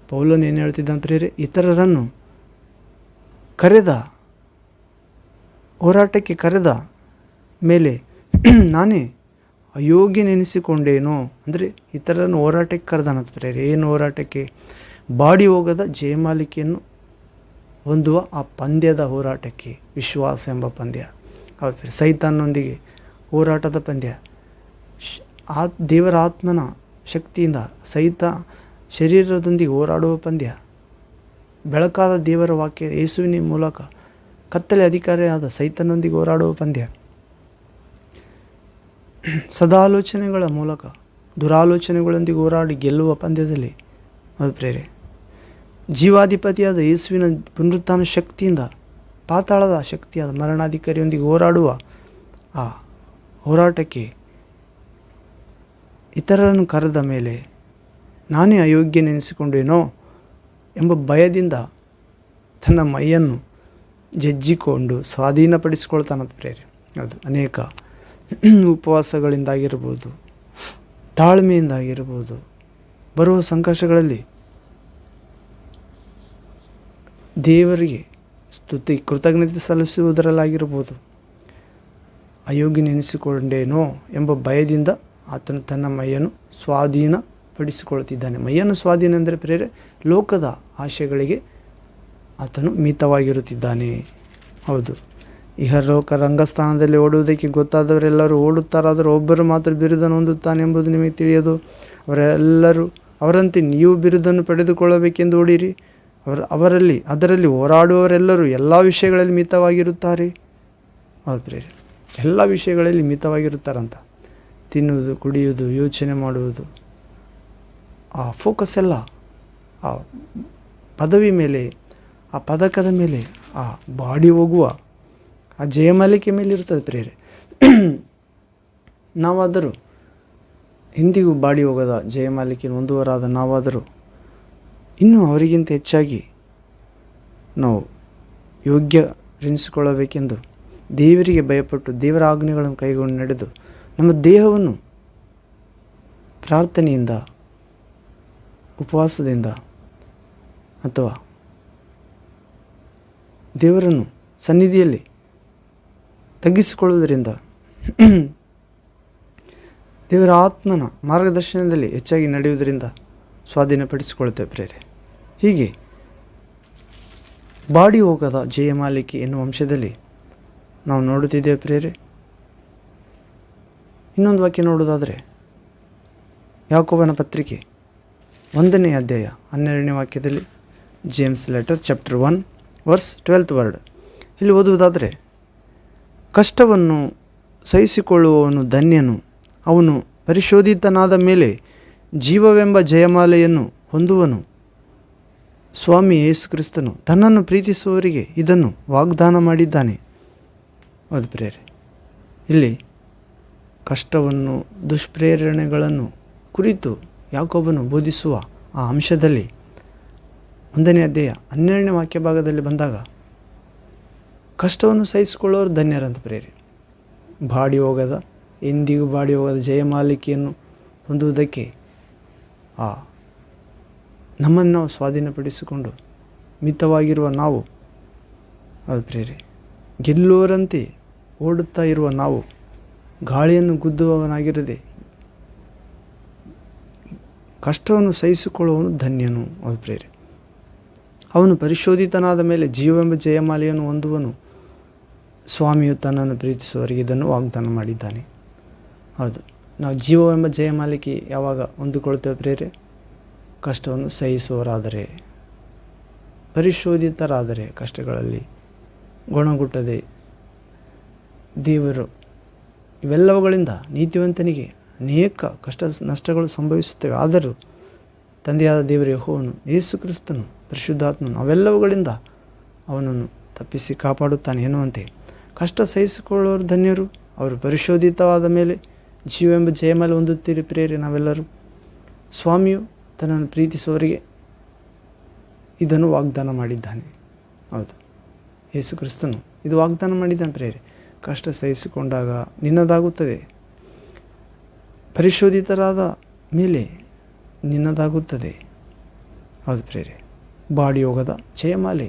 ಪೌಲನು ಏನು ಹೇಳ್ತಿದ್ದಾನೆ ಪ್ರೇರೆ? ಇತರರನ್ನು ಹೋರಾಟಕ್ಕೆ ಕರೆದ ಮೇಲೆ ನಾನೇ ಅಯೋಗ್ಯನೆನಿಸಿಕೊಂಡೇನೋ ಅಂದರೆ ಇತರರನ್ನು ಹೋರಾಟಕ್ಕೆ ಕರೆದಾನಂತ ಪ್ರೇರೆ. ಏನು ಹೋರಾಟಕ್ಕೆ? ಬಾಡಿ ಹೋಗದ ಜಯಮಾಲಿಕೆಯನ್ನು ಹೊಂದುವ ಆ ಪಂದ್ಯದ ಹೋರಾಟಕ್ಕೆ, ವಿಶ್ವಾಸ ಎಂಬ ಪಂದ್ಯ. ಹೌದು, ಸೈತಾನನೊಂದಿಗೆ ಹೋರಾಟದ ಪಂದ್ಯ. ದೇವರ ಆತ್ಮನ ಶಕ್ತಿಯಿಂದ ಶರೀರದೊಂದಿಗೆ ಹೋರಾಡುವ ಪಂದ್ಯ. ಬೆಳಕಾದ ದೇವರ ವಾಕ್ಯ ಯೇಸುವಿನ ಮೂಲಕ ಕತ್ತಲೆ ಅಧಿಕಾರಿಯಾದ ಸೈತಾನನೊಂದಿಗೆ ಹೋರಾಡುವ ಪಂದ್ಯ. ಸದಾಲೋಚನೆಗಳ ಮೂಲಕ ದುರಾಲೋಚನೆಗಳೊಂದಿಗೆ ಹೋರಾಡಿ ಗೆಲ್ಲುವ ಪಂದ್ಯದಲ್ಲಿ ಅದು ಪ್ರೇರೆ. ಜೀವಾಧಿಪತಿಯಾದ ಯೇಸುವಿನ ಪುನರುತ್ಥಾನ ಶಕ್ತಿಯಿಂದ ಪಾತಾಳದ ಶಕ್ತಿಯಾದ ಮರಣಾಧಿಕಾರಿಯೊಂದಿಗೆ ಹೋರಾಡುವ ಆ ಹೋರಾಟಕ್ಕೆ ಇತರರನ್ನು ಕರೆದ ಮೇಲೆ ನಾನೇ ಅಯೋಗ್ಯನೆನಿಸಿಕೊಂಡೇನೋ ಎಂಬ ಭಯದಿಂದ ತನ್ನ ಮೈಯನ್ನು ಜಜ್ಜಿಕೊಂಡು ಸ್ವಾಧೀನಪಡಿಸಿಕೊಳ್ತಾನಂತ ಪ್ರೇರೆ. ಅದು ಅನೇಕ ಉಪವಾಸಗಳಿಂದಾಗಿರ್ಬೋದು, ತಾಳ್ಮೆಯಿಂದಾಗಿರ್ಬೋದು, ಬರುವ ಸಂಕಷ್ಟಗಳಲ್ಲಿ ದೇವರಿಗೆ ಸ್ತುತಿ ಕೃತಜ್ಞತೆ ಸಲ್ಲಿಸುವುದರಲ್ಲಾಗಿರ್ಬೋದು, ಅಯೋಗ್ಯನೆನಿಸಿಕೊಂಡೇನೋ ಎಂಬ ಭಯದಿಂದ ಆತನು ತನ್ನ ಮೈಯನ್ನು ಪಡಿಸಿಕೊಳ್ಳುತ್ತಿದ್ದಾನೆ. ಮೈಯನ್ನು ಸ್ವಾಧೀನ ಅಂದರೆ ಪ್ರೇರೆ ಲೋಕದ ಆಶೆಗಳಿಗೆ ಆತನು ಮಿತವಾಗಿರುತ್ತಿದ್ದಾನೆ. ಹೌದು, ಇಹಲೋಕ ರಂಗಸ್ಥಾನದಲ್ಲಿ ಓಡುವುದಕ್ಕೆ ಗೊತ್ತಾದವರೆಲ್ಲರೂ ಓಡುತ್ತಾರಾದರೂ ಒಬ್ಬರು ಮಾತ್ರ ಬಿರುದನ್ನು ಹೊಂದುತ್ತಾನೆ ಎಂಬುದು ನಿಮಗೆ ತಿಳಿಯದು. ಅವರಂತೆ ನೀವು ಬಿರುದನ್ನು ಪಡೆದುಕೊಳ್ಳಬೇಕೆಂದು ಓಡಿರಿ. ಅದರಲ್ಲಿ ಹೋರಾಡುವವರೆಲ್ಲರೂ ಎಲ್ಲ ವಿಷಯಗಳಲ್ಲಿ ಮಿತವಾಗಿರುತ್ತಾರೆ. ಹೌದು ಪ್ರೇರೆ, ಎಲ್ಲ ವಿಷಯಗಳಲ್ಲಿ ಮಿತವಾಗಿರುತ್ತಾರಂತ. ತಿನ್ನುವುದು, ಕುಡಿಯುವುದು, ಯೋಚನೆ ಮಾಡುವುದು, ಆ ಫೋಕಸ್ ಎಲ್ಲ ಆ ಪದವಿ ಮೇಲೆ, ಆ ಪದಕದ ಮೇಲೆ, ಆ ಬಾಡಿ ಹೋಗುವ ಆ ಜಯಮಾಲಿಕೆ ಮೇಲೆ ಇರ್ತದೆ ಪ್ರೇರೆ. ನಾವಾದರೂ ಎಂದಿಗೂ ಬಾಡಿ ಹೋಗದ ಜಯಮಾಲಿಕೆಯನ್ನು ಹೊಂದುವರಾದ ನಾವಾದರೂ ಇನ್ನೂ ಅವರಿಗಿಂತ ಹೆಚ್ಚಾಗಿ ನಾವು ಯೋಗ್ಯರೆನಿಸಿಕೊಳ್ಳಬೇಕೆಂದು ದೇವರಿಗೆ ಭಯಪಟ್ಟು ದೇವರ ಆಜ್ಞೆಗಳನ್ನು ಕೈಗೊಂಡು ನಡೆದು ನಮ್ಮ ದೇಹವನ್ನು ಪ್ರಾರ್ಥನೆಯಿಂದ, ಉಪವಾಸದಿಂದ ಅಥವಾ ದೇವರನ್ನು ಸನ್ನಿಧಿಯಲ್ಲಿ ತಗ್ಗಿಸಿಕೊಳ್ಳುವುದರಿಂದ ದೇವರ ಆತ್ಮನ ಮಾರ್ಗದರ್ಶನದಲ್ಲಿ ಹೆಚ್ಚಾಗಿ ನಡೆಯುವುದರಿಂದ ಸ್ವಾಧೀನಪಡಿಸಿಕೊಳ್ಳುತ್ತೇವೆ ಪ್ರೇರೆ. ಹೀಗೆ ಬಾಡಿ ಹೋಗದ ಜಯಮಾಲಿಕೆ ಎನ್ನುವ ಅಂಶದಲ್ಲಿ ನಾವು ನೋಡುತ್ತಿದ್ದೇವೆ ಪ್ರೇರೆ. ಇನ್ನೊಂದು ವಾಕ್ಯ ನೋಡುವುದಾದರೆ ಯಾಕೋಬನ ಪತ್ರಿಕೆ 1ನೇ ಅಧ್ಯಾಯ 12ನೇ ವಾಕ್ಯದಲ್ಲಿ, James letter chapter 1 verse 12th word, ಇಲ್ಲಿ ಓದುವುದಾದರೆ, ಕಷ್ಟವನ್ನು ಸಹಿಸಿಕೊಳ್ಳುವವನು ಧನ್ಯನು, ಅವನು ಪರಿಶೋಧಿತನಾದ ಮೇಲೆ ಜೀವವೆಂಬ ಜಯಮಾಲೆಯನ್ನು ಹೊಂದುವನು. ಸ್ವಾಮಿ ಯೇಸು ಕ್ರಿಸ್ತನು ತನ್ನನ್ನು ಪ್ರೀತಿಸುವವರಿಗೆ ಇದನ್ನು ವಾಗ್ದಾನ ಮಾಡಿದ್ದಾನೆ. ಹೌದು ಪ್ರೇರೆ, ಇಲ್ಲಿ ಕಷ್ಟವನ್ನು, ದುಷ್ಪ್ರೇರಣೆಗಳನ್ನು ಕುರಿತು ಯಾಕೋಬನು ಬೋಧಿಸುವ ಆ ಅಂಶದಲ್ಲಿ 1ನೇ ಅಧ್ಯಾಯ 12ನೇ ವಾಕ್ಯ ಭಾಗದಲ್ಲಿ ಬಂದಾಗ, ಕಷ್ಟವನ್ನು ಸಹಿಸಿಕೊಳ್ಳೋರು ಧನ್ಯರಂತ ಪ್ರೇರೆ. ಬಾಡಿ ಹೋಗದ, ಎಂದಿಗೂ ಬಾಡಿ ಹೋಗದ ಜಯಮಾಲಿಕೆಯನ್ನು ಹೊಂದುವುದಕ್ಕೆ ನಮ್ಮನ್ನು ನಾವು ಸ್ವಾಧೀನಪಡಿಸಿಕೊಂಡು ಮಿತವಾಗಿರುವ ನಾವು, ಅದು ಪ್ರೇರೆ, ಗೆಲ್ಲುವರಂತೆ ಓಡುತ್ತಾ ಇರುವ ನಾವು, ಗಾಳಿಯನ್ನು ಗುದ್ದುವವನಾಗಿರದೆ ಕಷ್ಟವನ್ನು ಸಹಿಸಿಕೊಳ್ಳುವವನು ಧನ್ಯನು. ಅದು ಪ್ರೇರೆ, ಅವನು ಪರಿಶೋಧಿತನಾದ ಮೇಲೆ ಜೀವವೆಂಬ ಜಯಮಾಲೆಯನ್ನು ಹೊಂದುವನು. ಸ್ವಾಮಿಯು ತನ್ನನ್ನು ಪ್ರೀತಿಸುವವರಿಗೆ ಇದನ್ನು ವಾಗ್ದಾನ ಮಾಡಿದ್ದಾನೆ. ಹೌದು, ನಾವು ಜೀವವೆಂಬ ಜಯಮಾಲಿಕೆ ಯಾವಾಗ ಹೊಂದಿಕೊಳ್ತೇವೆ ಪ್ರೇರೆ? ಕಷ್ಟವನ್ನು ಸಹಿಸುವವರಾದರೆ, ಪರಿಶೋಧಿತರಾದರೆ, ಕಷ್ಟಗಳಲ್ಲಿ ಗುಣಗುಟ್ಟದೆ ದೇವರು ಇವೆಲ್ಲವುಗಳಿಂದ ನೀತಿವಂತನಿಗೆ ಅನೇಕ ಕಷ್ಟ ನಷ್ಟಗಳು ಸಂಭವಿಸುತ್ತವೆ. ಆದರೂ ತಂದೆಯಾದ ದೇವರ ಯೆಹೋವನು, ಯೇಸು ಕ್ರಿಸ್ತನು, ಪರಿಶುದ್ಧಾತ್ಮನು ಅವೆಲ್ಲವುಗಳಿಂದ ಅವನನ್ನು ತಪ್ಪಿಸಿ ಕಾಪಾಡುತ್ತಾನೆ ಎನ್ನುವಂತೆ ಕಷ್ಟ ಸಹಿಸಿಕೊಳ್ಳುವವರು ಧನ್ಯರು. ಅವರು ಪರಿಶೋಧಿತವಾದ ಮೇಲೆ ಜೀವವೆಂಬ ಜಯಮಾಲೆ ಹೊಂದುತ್ತೀರಿ ಪ್ರೇರೆ. ನಾವೆಲ್ಲರೂ ಸ್ವಾಮಿಯು ತನ್ನನ್ನು ಪ್ರೀತಿಸುವವರಿಗೆ ಇದನ್ನು ವಾಗ್ದಾನ ಮಾಡಿದ್ದಾನೆ. ಹೌದು, ಯೇಸು ಕ್ರಿಸ್ತನು ಇದು ವಾಗ್ದಾನ ಮಾಡಿದ್ದಾನೆ ಪ್ರೇರೆ. ಕಷ್ಟ ಸಹಿಸಿಕೊಂಡಾಗ ನಿನ್ನದಾಗುತ್ತದೆ, ಪರಿಶೋಧಿತರಾದ ಮೇಲೆ ನಿನ್ನದಾಗುತ್ತದೆ. ಹೌದು ಪ್ರೇರೆ, ಬಾಡಿ ಹೋಗದ ಜಯಮಾಲೆ,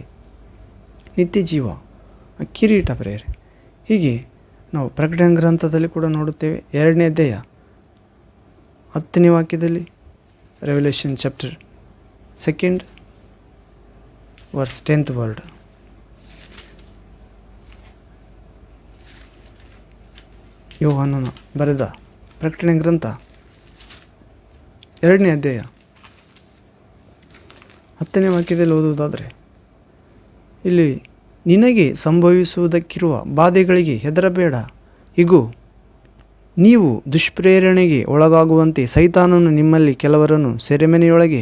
ನಿತ್ಯ ಜೀವ, ಕಿರೀಟ ಪ್ರೇರೆ. ಹೀಗೆ ನಾವು ಪ್ರಕಟಣೆ ಗ್ರಂಥದಲ್ಲಿ ಕೂಡ ನೋಡುತ್ತೇವೆ. 2ನೇ ಅಧ್ಯಾಯ 10ನೇ ವಾಕ್ಯದಲ್ಲಿ, revolution chapter 2 verse 10th word, ಯೋಹಾನನ ಬರೆದ ಪ್ರಕಟಣೆ ಗ್ರಂಥ 2ನೇ ಅಧ್ಯಾಯ 10ನೇ ವಾಕ್ಯದಲ್ಲಿ ಓದುವುದಾದರೆ, ಇಲ್ಲಿ ನಿನಗೆ ಸಂಭವಿಸುವುದಕ್ಕಿರುವ ಬಾಧೆಗಳಿಗೆ ಹೆದರಬೇಡ. ಇಗೋ, ನೀವು ದುಷ್ಪ್ರೇರಣೆಗೆ ಒಳಗಾಗುವಂತೆ ಸೈತಾನನು ನಿಮ್ಮಲ್ಲಿ ಕೆಲವರನ್ನು ಸೆರೆಮನೆಯೊಳಗೆ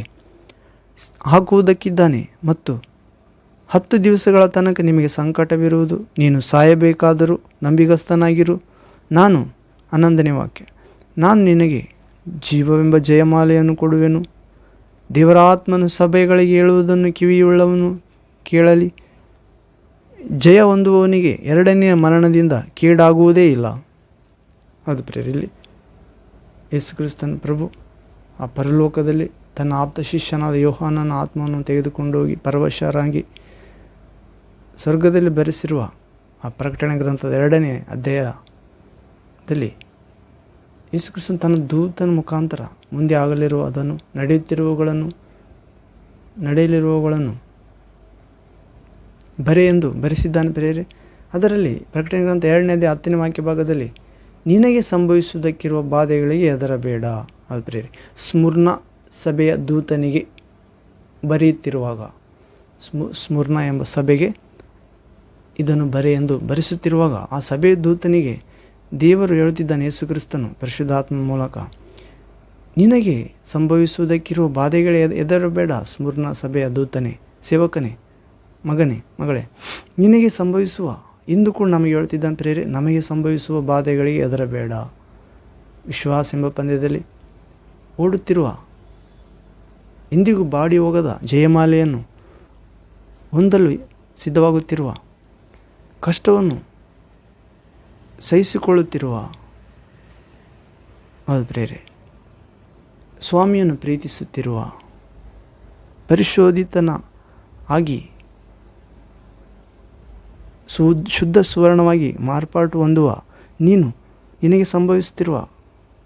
ಹಾಕುವುದಕ್ಕಿದ್ದಾನೆ ಮತ್ತು 10 ದಿವಸಗಳ ತನಕ ನಿಮಗೆ ಸಂಕಟವಿರುವುದು. ನೀನು ಸಾಯಬೇಕಾದರೂ ನಂಬಿಗಸ್ತನಾಗಿರು. ನಾನು 11ನೇ ವಾಕ್ಯ, ನಾನು ನಿನಗೆ ಜೀವವೆಂಬ ಜಯಮಾಲೆಯನ್ನು ಕೊಡುವೆನು. ದೇವರ ಆತ್ಮನು ಸಭೆಗಳಿಗೆ ಹೇಳುವುದನ್ನು ಕಿವಿಯುಳ್ಳವನು ಕೇಳಲಿ. ಜಯ ಹೊಂದುವವನಿಗೆ 2ನೇ ಮರಣದಿಂದ ಕೇಡಾಗುವುದೇ ಇಲ್ಲ. ಅದು ಪ್ರೇರಿಲಿ ಯೇಸು ಕ್ರಿಸ್ತನ ಪ್ರಭು ಆ ಪರಲೋಕದಲ್ಲಿ ತನ್ನ ಆಪ್ತ ಶಿಷ್ಯನಾದ ಯೋಹಾನನ ಆತ್ಮವನ್ನು ತೆಗೆದುಕೊಂಡೋಗಿ ಪರವಶರಾಗಿ ಸ್ವರ್ಗದಲ್ಲಿ ಬರೆಸಿರುವ ಆ ಪ್ರಕಟಣೆ ಗ್ರಂಥದ 2ನೇ ಅಧ್ಯಾಯದಲ್ಲಿ ಯೇಸು ಕ್ರಿಸ್ತನ ತನ್ನ ದೂತನ ಮುಖಾಂತರ ಮುಂದೆ ಆಗಲಿರುವ ಅದನ್ನು ನಡೆಯಲಿರುವವುಗಳನ್ನು ಬರೆ ಎಂದು ಬರೆಸಿದ್ದಾನೆ ಪ್ರಿಯರೇ. ಅದರಲ್ಲಿ ಪ್ರಕಟಣೆ ಗ್ರಂಥ 2ನೇ ಅಧ್ಯಾಯ 10ನೇ ವಾಕ್ಯ ಭಾಗದಲ್ಲಿ ನಿನಗೆ ಸಂಭವಿಸುವುದಕ್ಕಿರುವ ಬಾಧೆಗಳಿಗೆ ಹೆದರಬೇಡ. ಅದು ಪ್ರಿಯರೇ, ಸ್ಮುರ್ನ ಸಭೆಯ ದೂತನಿಗೆ ಬರೆಯುತ್ತಿರುವಾಗ, ಸ್ಮುರ್ನ ಎಂಬ ಸಭೆಗೆ ಇದನ್ನು ಬರೆ ಎಂದು ಬರೆಸುತ್ತಿರುವಾಗ ಆ ಸಭೆಯ ದೂತನಿಗೆ ದೇವರು ಹೇಳುತ್ತಿದ್ದಾನೆ, ಯೇಸು ಕ್ರಿಸ್ತನು ಪರಿಶುದ್ಧಾತ್ಮ ಮೂಲಕ, ನಿನಗೆ ಸಂಭವಿಸುವುದಕ್ಕಿರುವ ಬಾಧೆಗಳೇ ಹೆದರಬೇಡ. ಸ್ಮುರ್ನ ಸಭೆಯ ದೂತನೇ, ಸೇವಕನೇ, ಮಗಳೇ, ನಿನಗೆ ಸಂಭವಿಸುವ, ಇಂದು ಕೂಡ ನಮಗೆ ಹೇಳ್ತಿದ್ದಾನೆ ಪ್ರೇರೆ, ನಮಗೆ ಸಂಭವಿಸುವ ಬಾಧೆಗಳಿಗೆ ಹೆದರಬೇಡ. ವಿಶ್ವಾಸ ಎಂಬ ಪಂದ್ಯದಲ್ಲಿ ಓಡುತ್ತಿರುವ, ಇಂದಿಗೂ ಬಾಡಿ ಹೋಗದ ಜಯಮಾಲೆಯನ್ನು ಹೊಂದಲು ಸಿದ್ಧವಾಗುತ್ತಿರುವ, ಕಷ್ಟವನ್ನು ಸಹಿಸಿಕೊಳ್ಳುತ್ತಿರುವ ಅದು ಪ್ರೇರೆ, ಸ್ವಾಮಿಯನ್ನು ಪ್ರೀತಿಸುತ್ತಿರುವ, ಪರಿಶೋಧಿತನ ಆಗಿ ಶುದ್ಧ ಸುವರ್ಣವಾಗಿ ಮಾರ್ಪಾಟು ಹೊಂದುವ ನಿನಗೆ ಸಂಭವಿಸುತ್ತಿರುವ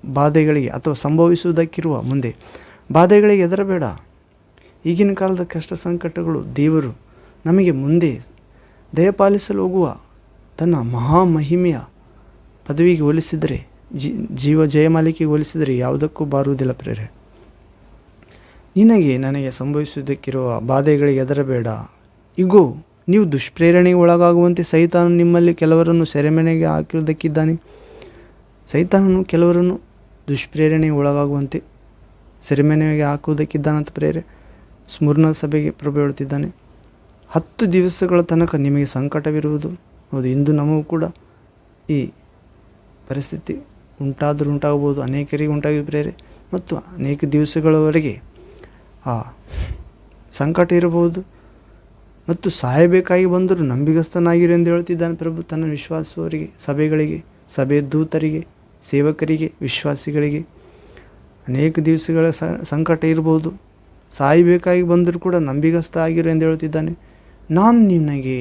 ಬಾಧೆಗಳಿಗೆ ಅಥವಾ ಸಂಭವಿಸುವುದಕ್ಕಿರುವ ಮುಂದೆ ಬಾಧೆಗಳಿಗೆ ಹೆದರಬೇಡ. ಈಗಿನ ಕಾಲದ ಕಷ್ಟ ಸಂಕಟಗಳು ದೇವರು ನಮಗೆ ಮುಂದೆ ದಯಪಾಲಿಸಲು ಹೋಗುವ ತನ್ನ ಮಹಾಮಹಿಮೆಯ ಪದವಿಗೆ ಹೋಲಿಸಿದರೆ, ಜೀವ ಜಯಮಾಲಿಕೆಗೆ ಹೋಲಿಸಿದರೆ ಯಾವುದಕ್ಕೂ ಬಾರುವುದಿಲ್ಲ ಪ್ರೇರೆ. ನನಗೆ ಸಂಭವಿಸುವುದಕ್ಕಿರುವ ಬಾಧೆಗಳಿಗೆ ಹೆದರಬೇಡ. ಇಗೋ, ನೀವು ದುಷ್ಪ್ರೇರಣೆಗೆ ಒಳಗಾಗುವಂತೆ ಸೈತಾನನು ನಿಮ್ಮಲ್ಲಿ ಕೆಲವರನ್ನು ಸೆರೆಮನೆಗೆ ಹಾಕಿರುವುದಕ್ಕಿದ್ದಾನೆ. ಸೈತಾನನು ಕೆಲವರನ್ನು ದುಷ್ಪ್ರೇರಣೆಗೆ ಒಳಗಾಗುವಂತೆ ಸೆರೆಮನೆಗೆ ಹಾಕುವುದಕ್ಕಿದ್ದಾನಂತ ಪ್ರೇರೆ. ಸ್ಮುರ್ನ ಸಭೆಗೆ ಪ್ರಭು ಹೇಳುತ್ತಿದ್ದಾನೆ, 10 ದಿವಸಗಳ ತನಕ ನಿಮಗೆ ಸಂಕಟವಿರುವುದು. ಹೌದು, ಇಂದು ನಮಗೂ ಕೂಡ ಈ ಪರಿಸ್ಥಿತಿ ಉಂಟಾಗಬಹುದು, ಅನೇಕರಿಗೆ ಉಂಟಾಗಿದೆ ಪ್ರೇರೆ. ಮತ್ತು ಅನೇಕ ದಿವಸಗಳವರೆಗೆ ಆ ಸಂಕಟ ಇರಬಹುದು. ಮತ್ತು ಸಾಯಬೇಕಾಗಿ ಬಂದರೂ ನಂಬಿಗಸ್ತನಾಗಿರು ಎಂದು ಹೇಳ್ತಿದ್ದಾನೆ ಪ್ರಭು ತನ್ನ ವಿಶ್ವಾಸವರಿಗೆ, ಸಭೆಗಳಿಗೆ, ಸಭೆ ದೂತರಿಗೆ, ಸೇವಕರಿಗೆ, ವಿಶ್ವಾಸಿಗಳಿಗೆ. ಅನೇಕ ದಿವಸಗಳ ಸಂಕಟ ಇರಬಹುದು, ಸಾಯಬೇಕಾಗಿ ಬಂದರೂ ಕೂಡ ನಂಬಿಗಸ್ತ ಆಗಿರು ಎಂದು ಹೇಳ್ತಿದ್ದಾನೆ. ನಾನು ನಿನಗೆ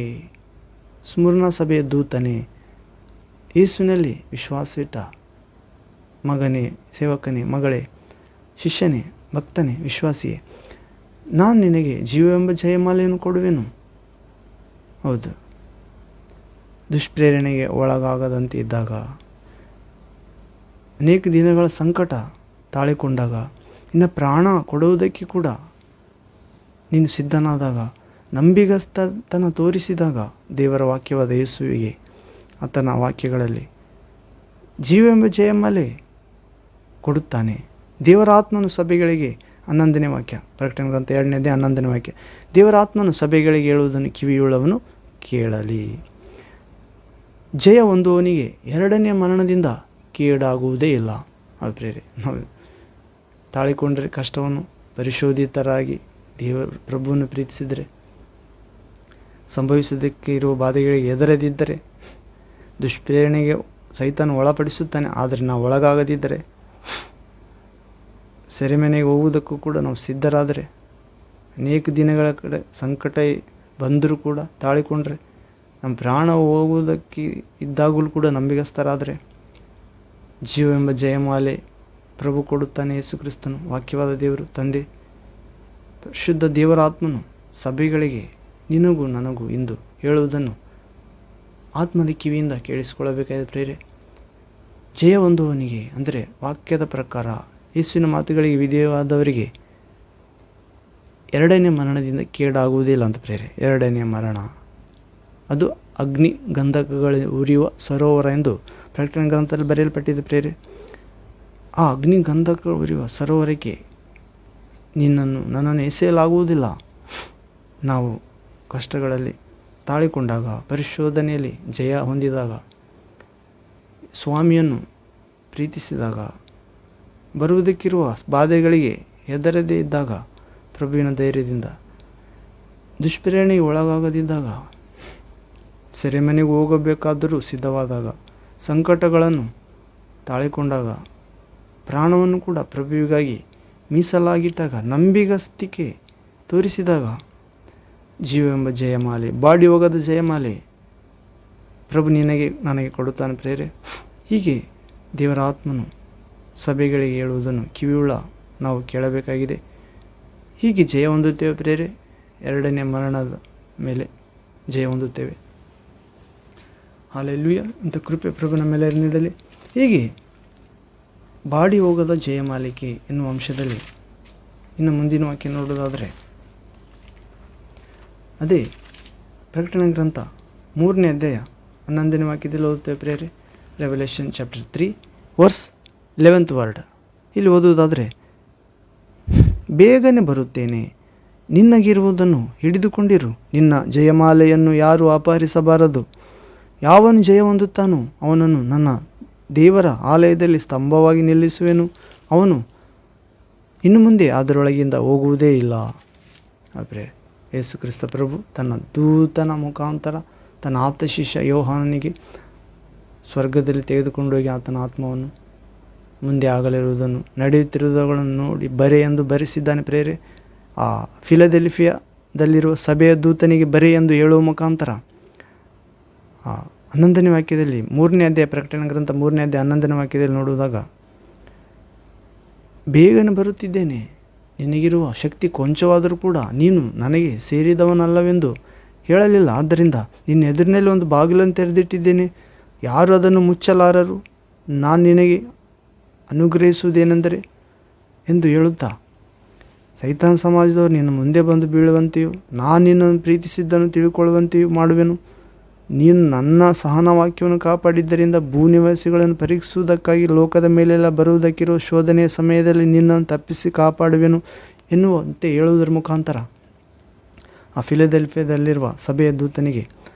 ಸ್ಮುರ್ನ ಸಭೆಯ ದೂತನೇ, ಯೇಸುವಿನಲ್ಲಿ ವಿಶ್ವಾಸವಿಟ್ಟ ಮಗನೇ, ಸೇವಕನೇ, ಮಗಳೇ, ಶಿಷ್ಯನೇ, ಭಕ್ತನೇ, ವಿಶ್ವಾಸಿಯೇ, ನಾನು ನಿನಗೆ ಜೀವವೆಂಬ ಜಯಮಾಲೆಯನ್ನು ಕೊಡುವೆನು. ಹೌದು, ದುಷ್ಪ್ರೇರಣೆಗೆ ಒಳಗಾಗದಂತೆ ಇದ್ದಾಗ, ಅನೇಕ ದಿನಗಳ ಸಂಕಟ ತಾಳಿಕೊಂಡಾಗ, ಇನ್ನು ಪ್ರಾಣ ಕೊಡುವುದಕ್ಕೆ ಕೂಡ ನೀನು ಸಿದ್ಧನಾದಾಗ, ನಂಬಿಗಸ್ತತನ ತೋರಿಸಿದಾಗ, ದೇವರ ವಾಕ್ಯವಾದ ಯೇಸುವಿಗೆ ಆತನ ವಾಕ್ಯಗಳಲ್ಲಿ ಜೀವವೆಂಬ ಜಯಮಾಲೆ ಕೊಡುತ್ತಾನೆ. ದೇವರ ಆತ್ಮನು ಸಭೆಗಳಿಗೆ 11ನೇ ವಾಕ್ಯ, ಪ್ರಕಟಣೆ ಗ್ರಂಥ 2ನೇ ಅಧ್ಯಾಯ 11ನೇ ವಾಕ್ಯ, ದೇವರ ಆತ್ಮನು ಸಭೆಗಳಿಗೆ ಹೇಳುವುದನ್ನು ಕಿವಿಯುಳ್ಳವನು ಕೇಳಲಿ. ಜಯ ಹೊಂದುವವನಿಗೆ 2ನೇ ಮರಣದಿಂದ ಕೇಡಾಗುವುದೇ ಇಲ್ಲ. ಅದು ಪ್ರೇರೆ, ನಾವು ತಾಳಿಕೊಂಡರೆ ಕಷ್ಟವನ್ನು ಪರಿಶೋಧಿತರಾಗಿ ಪ್ರಭುವನ್ನು ಪ್ರೀತಿಸಿದರೆ, ಸಂಭವಿಸುವುದಕ್ಕೆ ಇರುವ ಬಾಧೆಗಳಿಗೆ ಹೆದರದಿದ್ದರೆ, ದುಷ್ಪ್ರೇರಣೆಗೆ ಸೈತಾನ ಒಳಪಡಿಸುತ್ತಾನೆ, ಆದರೆ ನಾವು ಒಳಗಾಗದಿದ್ದರೆ, ಸೆರೆಮನೆಗೆ ಹೋಗುವುದಕ್ಕೂ ಕೂಡ ನಾವು ಸಿದ್ಧರಾದರೆ, ಅನೇಕ ದಿನಗಳ ಕಡೆ ಸಂಕಟ ಬಂದರೂ ಕೂಡ ತಾಳಿಕೊಂಡ್ರೆ, ನಮ್ಮ ಪ್ರಾಣ ಹೋಗುವುದಕ್ಕೆ ಇದ್ದಾಗಲೂ ಕೂಡ ನಂಬಿಗಸ್ತರಾದರೆ, ಜೀವವೆಂಬ ಜಯಮಾಲೆ ಪ್ರಭು ಕೊಡುತ್ತಾನೆ. ಯೇಸು ಕ್ರಿಸ್ತನು, ವಾಕ್ಯವಾದ ದೇವರು ತಂದೆ, ಶುದ್ಧ ದೇವರ ಆತ್ಮನು ಸಭೆಗಳಿಗೆ ನಿನಗೂ ನನಗೂ ಇಂದು ಹೇಳುವುದನ್ನು ಆತ್ಮದ ಕಿವಿಯಿಂದ ಕೇಳಿಸಿಕೊಳ್ಳಬೇಕಾದ ಪ್ರೇರೆ. ಜಯ ಹೊಂದುವವನಿಗೆ, ಅಂದರೆ ವಾಕ್ಯದ ಪ್ರಕಾರ ಯೇಸುವಿನ ಮಾತುಗಳಿಗೆ ವಿಧೇಯವಾದವರಿಗೆ 2ನೇ ಮರಣದಿಂದ ಕೇಡಾಗುವುದಿಲ್ಲ ಅಂತ ಪ್ರೇರೆ. 2ನೇ ಮರಣ ಅದು ಅಗ್ನಿ ಗಂಧಕಗಳು ಉರಿಯುವ ಸರೋವರ ಎಂದು ಪ್ರಕಟಣೆ ಗ್ರಂಥದಲ್ಲಿ ಬರೆಯಲ್ಪಟ್ಟಿದೆ ಪ್ರೇರೆ. ಆ ಅಗ್ನಿ ಗಂಧಕಗಳು ಉರಿಯುವ ಸರೋವರಕ್ಕೆ ನನ್ನನ್ನು ಎಸೆಯಲಾಗುವುದಿಲ್ಲ. ನಾವು ಕಷ್ಟಗಳಲ್ಲಿ ತಾಳಿಕೊಂಡಾಗ, ಪರಿಶೋಧನೆಯಲ್ಲಿ ಜಯ ಹೊಂದಿದಾಗ, ಸ್ವಾಮಿಯನ್ನು ಪ್ರೀತಿಸಿದಾಗ, ಬರುವುದಕ್ಕಿರುವ ಬಾಧೆಗಳಿಗೆ ಹೆದರದೇ ಇದ್ದಾಗ, ಪ್ರಭುವಿನ ಧೈರ್ಯದಿಂದ, ದುಷ್ಪ್ರೇರಣೆಗೆ ಒಳಗಾಗದಿದ್ದಾಗ, ಸೆರೆಮನೆಗೆ ಹೋಗಬೇಕಾದರೂ ಸಿದ್ಧವಾದಾಗ, ಸಂಕಟಗಳನ್ನು ತಾಳಿಕೊಂಡಾಗ, ಪ್ರಾಣವನ್ನು ಕೂಡ ಪ್ರಭುವಿಗಾಗಿ ಮೀಸಲಾಗಿಟ್ಟಾಗ, ನಂಬಿಗಸ್ತಿಕೆ ತೋರಿಸಿದಾಗ, ಜೀವವೆಂಬ ಜಯಮಾಲೆ, ಬಾಡಿ ಹೋಗದ ಜಯಮಾಲೆ ಪ್ರಭು ನನಗೆ ಕೊಡುತ್ತಾನೆ ಪ್ರೇರೆ. ಹೀಗೆ ದೇವರ ಆತ್ಮನು ಸಭೆಗಳಿಗೆ ಹೇಳುವುದನ್ನು ಕಿವಿಯುಳ್ಳ ನಾವು ಕೇಳಬೇಕಾಗಿದೆ. ಹೀಗೆ ಜಯ ಹೊಂದುತ್ತೇವೆ ಪ್ರೇರೆ. ಎರಡನೇ ಮರಣದ ಮೇಲೆ ಜಯ ಹೊಂದುತ್ತೇವೆ. ಹಲ್ಲೆಲೂಯಾ. ಇಂಥ ಕೃಪೆ ಪ್ರಭು ನಮ್ಮೆಲ್ಲರೂ ನೀಡಲಿ. ಹೀಗೆ ಬಾಡಿ ಹೋಗದ ಜಯಮಾಲಿಕೆ ಎನ್ನುವ ಅಂಶದಲ್ಲಿ ಇನ್ನು ಮುಂದಿನ ವಾಕ್ಯ ನೋಡೋದಾದರೆ, ಅದೇ ಪ್ರಕಟಣೆ ಗ್ರಂಥ 3ನೇ ಅಧ್ಯಾಯ 11ನೇ ವಾಕ್ಯದಲ್ಲಿ ಓದುತ್ತೇವೆ ಪ್ರೇರೆ. Revolution chapter 3 verse 11th word. ಇಲ್ಲಿ ಓದುವುದಾದರೆ, ಬೇಗನೆ ಬರುತ್ತೇನೆ, ನಿನ್ನಗಿರುವುದನ್ನು ಹಿಡಿದುಕೊಂಡಿರು, ನಿನ್ನ ಜಯಮಾಲೆಯನ್ನು ಯಾರೂ ಅಪಹರಿಸಬಾರದು. ಯಾವನು ಜಯ ಹೊಂದುತ್ತಾನೋ ಅವನನ್ನು ನನ್ನ ದೇವರ ಆಲಯದಲ್ಲಿ ಸ್ತಂಭವಾಗಿ ನಿಲ್ಲಿಸುವೆನು, ಅವನು ಇನ್ನು ಮುಂದೆ ಅದರೊಳಗಿಂದ ಹೋಗುವುದೇ ಇಲ್ಲ. ಆದರೆ ಯೇಸು ಕ್ರಿಸ್ತ ಪ್ರಭು ತನ್ನ ದೂತನ ಮುಖಾಂತರ ತನ್ನ ಆಪ್ತ ಶಿಷ್ಯ ಯೋಹಾನನಿಗೆ ಸ್ವರ್ಗದಲ್ಲಿ ತೆಗೆದುಕೊಂಡೋಗಿ ಆತನ ಆತ್ಮವನ್ನು ಮುಂದೆ ಆಗಲಿರುವುದನ್ನು, ನಡೆಯುತ್ತಿರುವುದನ್ನು ನೋಡಿ ಬರೆ ಎಂದು ಬರೆಸಿದ್ದಾನೆ ಪ್ರೇರೆ. ಆ ಫಿಲದೆಲ್ಫಿಯಾದಲ್ಲಿರುವ ಸಭೆಯ ದೂತನಿಗೆ ಬರೆ ಎಂದು ಹೇಳುವ ಮುಖಾಂತರ 11ನೇ ವಾಕ್ಯದಲ್ಲಿ 3ನೇ ಅಧ್ಯಾಯ ಪ್ರಕಟಣೆ ಗ್ರಂಥ 3ನೇ ಅಧ್ಯಾಯ 11ನೇ ವಾಕ್ಯದಲ್ಲಿ ನೋಡುವುದಾಗ, ಬೇಗನೆ ಬರುತ್ತಿದ್ದೇನೆ, ನಿನಗಿರುವ ಶಕ್ತಿ ಕೊಂಚವಾದರೂ ಕೂಡ ನೀನು ನನಗೆ ಸೇರಿದವನಲ್ಲವೆಂದು ಹೇಳಲಿಲ್ಲ. ಆದ್ದರಿಂದ ನಿನ್ನ ಎದುರಿನಲ್ಲಿ ಒಂದು ಬಾಗಿಲನ್ನು ತೆರೆದಿಟ್ಟಿದ್ದೇನೆ, ಯಾರು ಅದನ್ನು ಮುಚ್ಚಲಾರರು. ನಾನು ನಿನಗೆ ಅನುಗ್ರಹಿಸುವುದೇನೆಂದರೆ ಎಂದು ಹೇಳುತ್ತಾ, ಸೈತಾನ ಸಮಾಜದವರು ನಿನ್ನ ಮುಂದೆ ಬಂದು ಬೀಳುವಂತೆಯೂ ನಾನು ನಿನ್ನನ್ನು ಪ್ರೀತಿಸಿದ್ದನ್ನು ತಿಳ್ಕೊಳ್ಳುವಂತೆಯೂ ಮಾಡುವೆನು. ನೀನು ನನ್ನ ಸಹನ ವಾಕ್ಯವನ್ನು ಕಾಪಾಡಿದ್ದರಿಂದ ಭೂನಿವಾಸಿಗಳನ್ನು ಪರೀಕ್ಷಿಸುವುದಕ್ಕಾಗಿ ಲೋಕದ ಮೇಲೆಲ್ಲ ಬರುವುದಕ್ಕಿರುವ ಶೋಧನೆಯ ಸಮಯದಲ್ಲಿ ನಿನ್ನನ್ನು ತಪ್ಪಿಸಿ ಕಾಪಾಡುವೆನು ಎನ್ನುವಂತೆ ಹೇಳುವುದರ ಮುಖಾಂತರ ಆ ಫಿಲದೆಲ್ಫಿಯಾದಲ್ಲಿರುವ ಸಭೆಯ ದೂತನಿಗೆ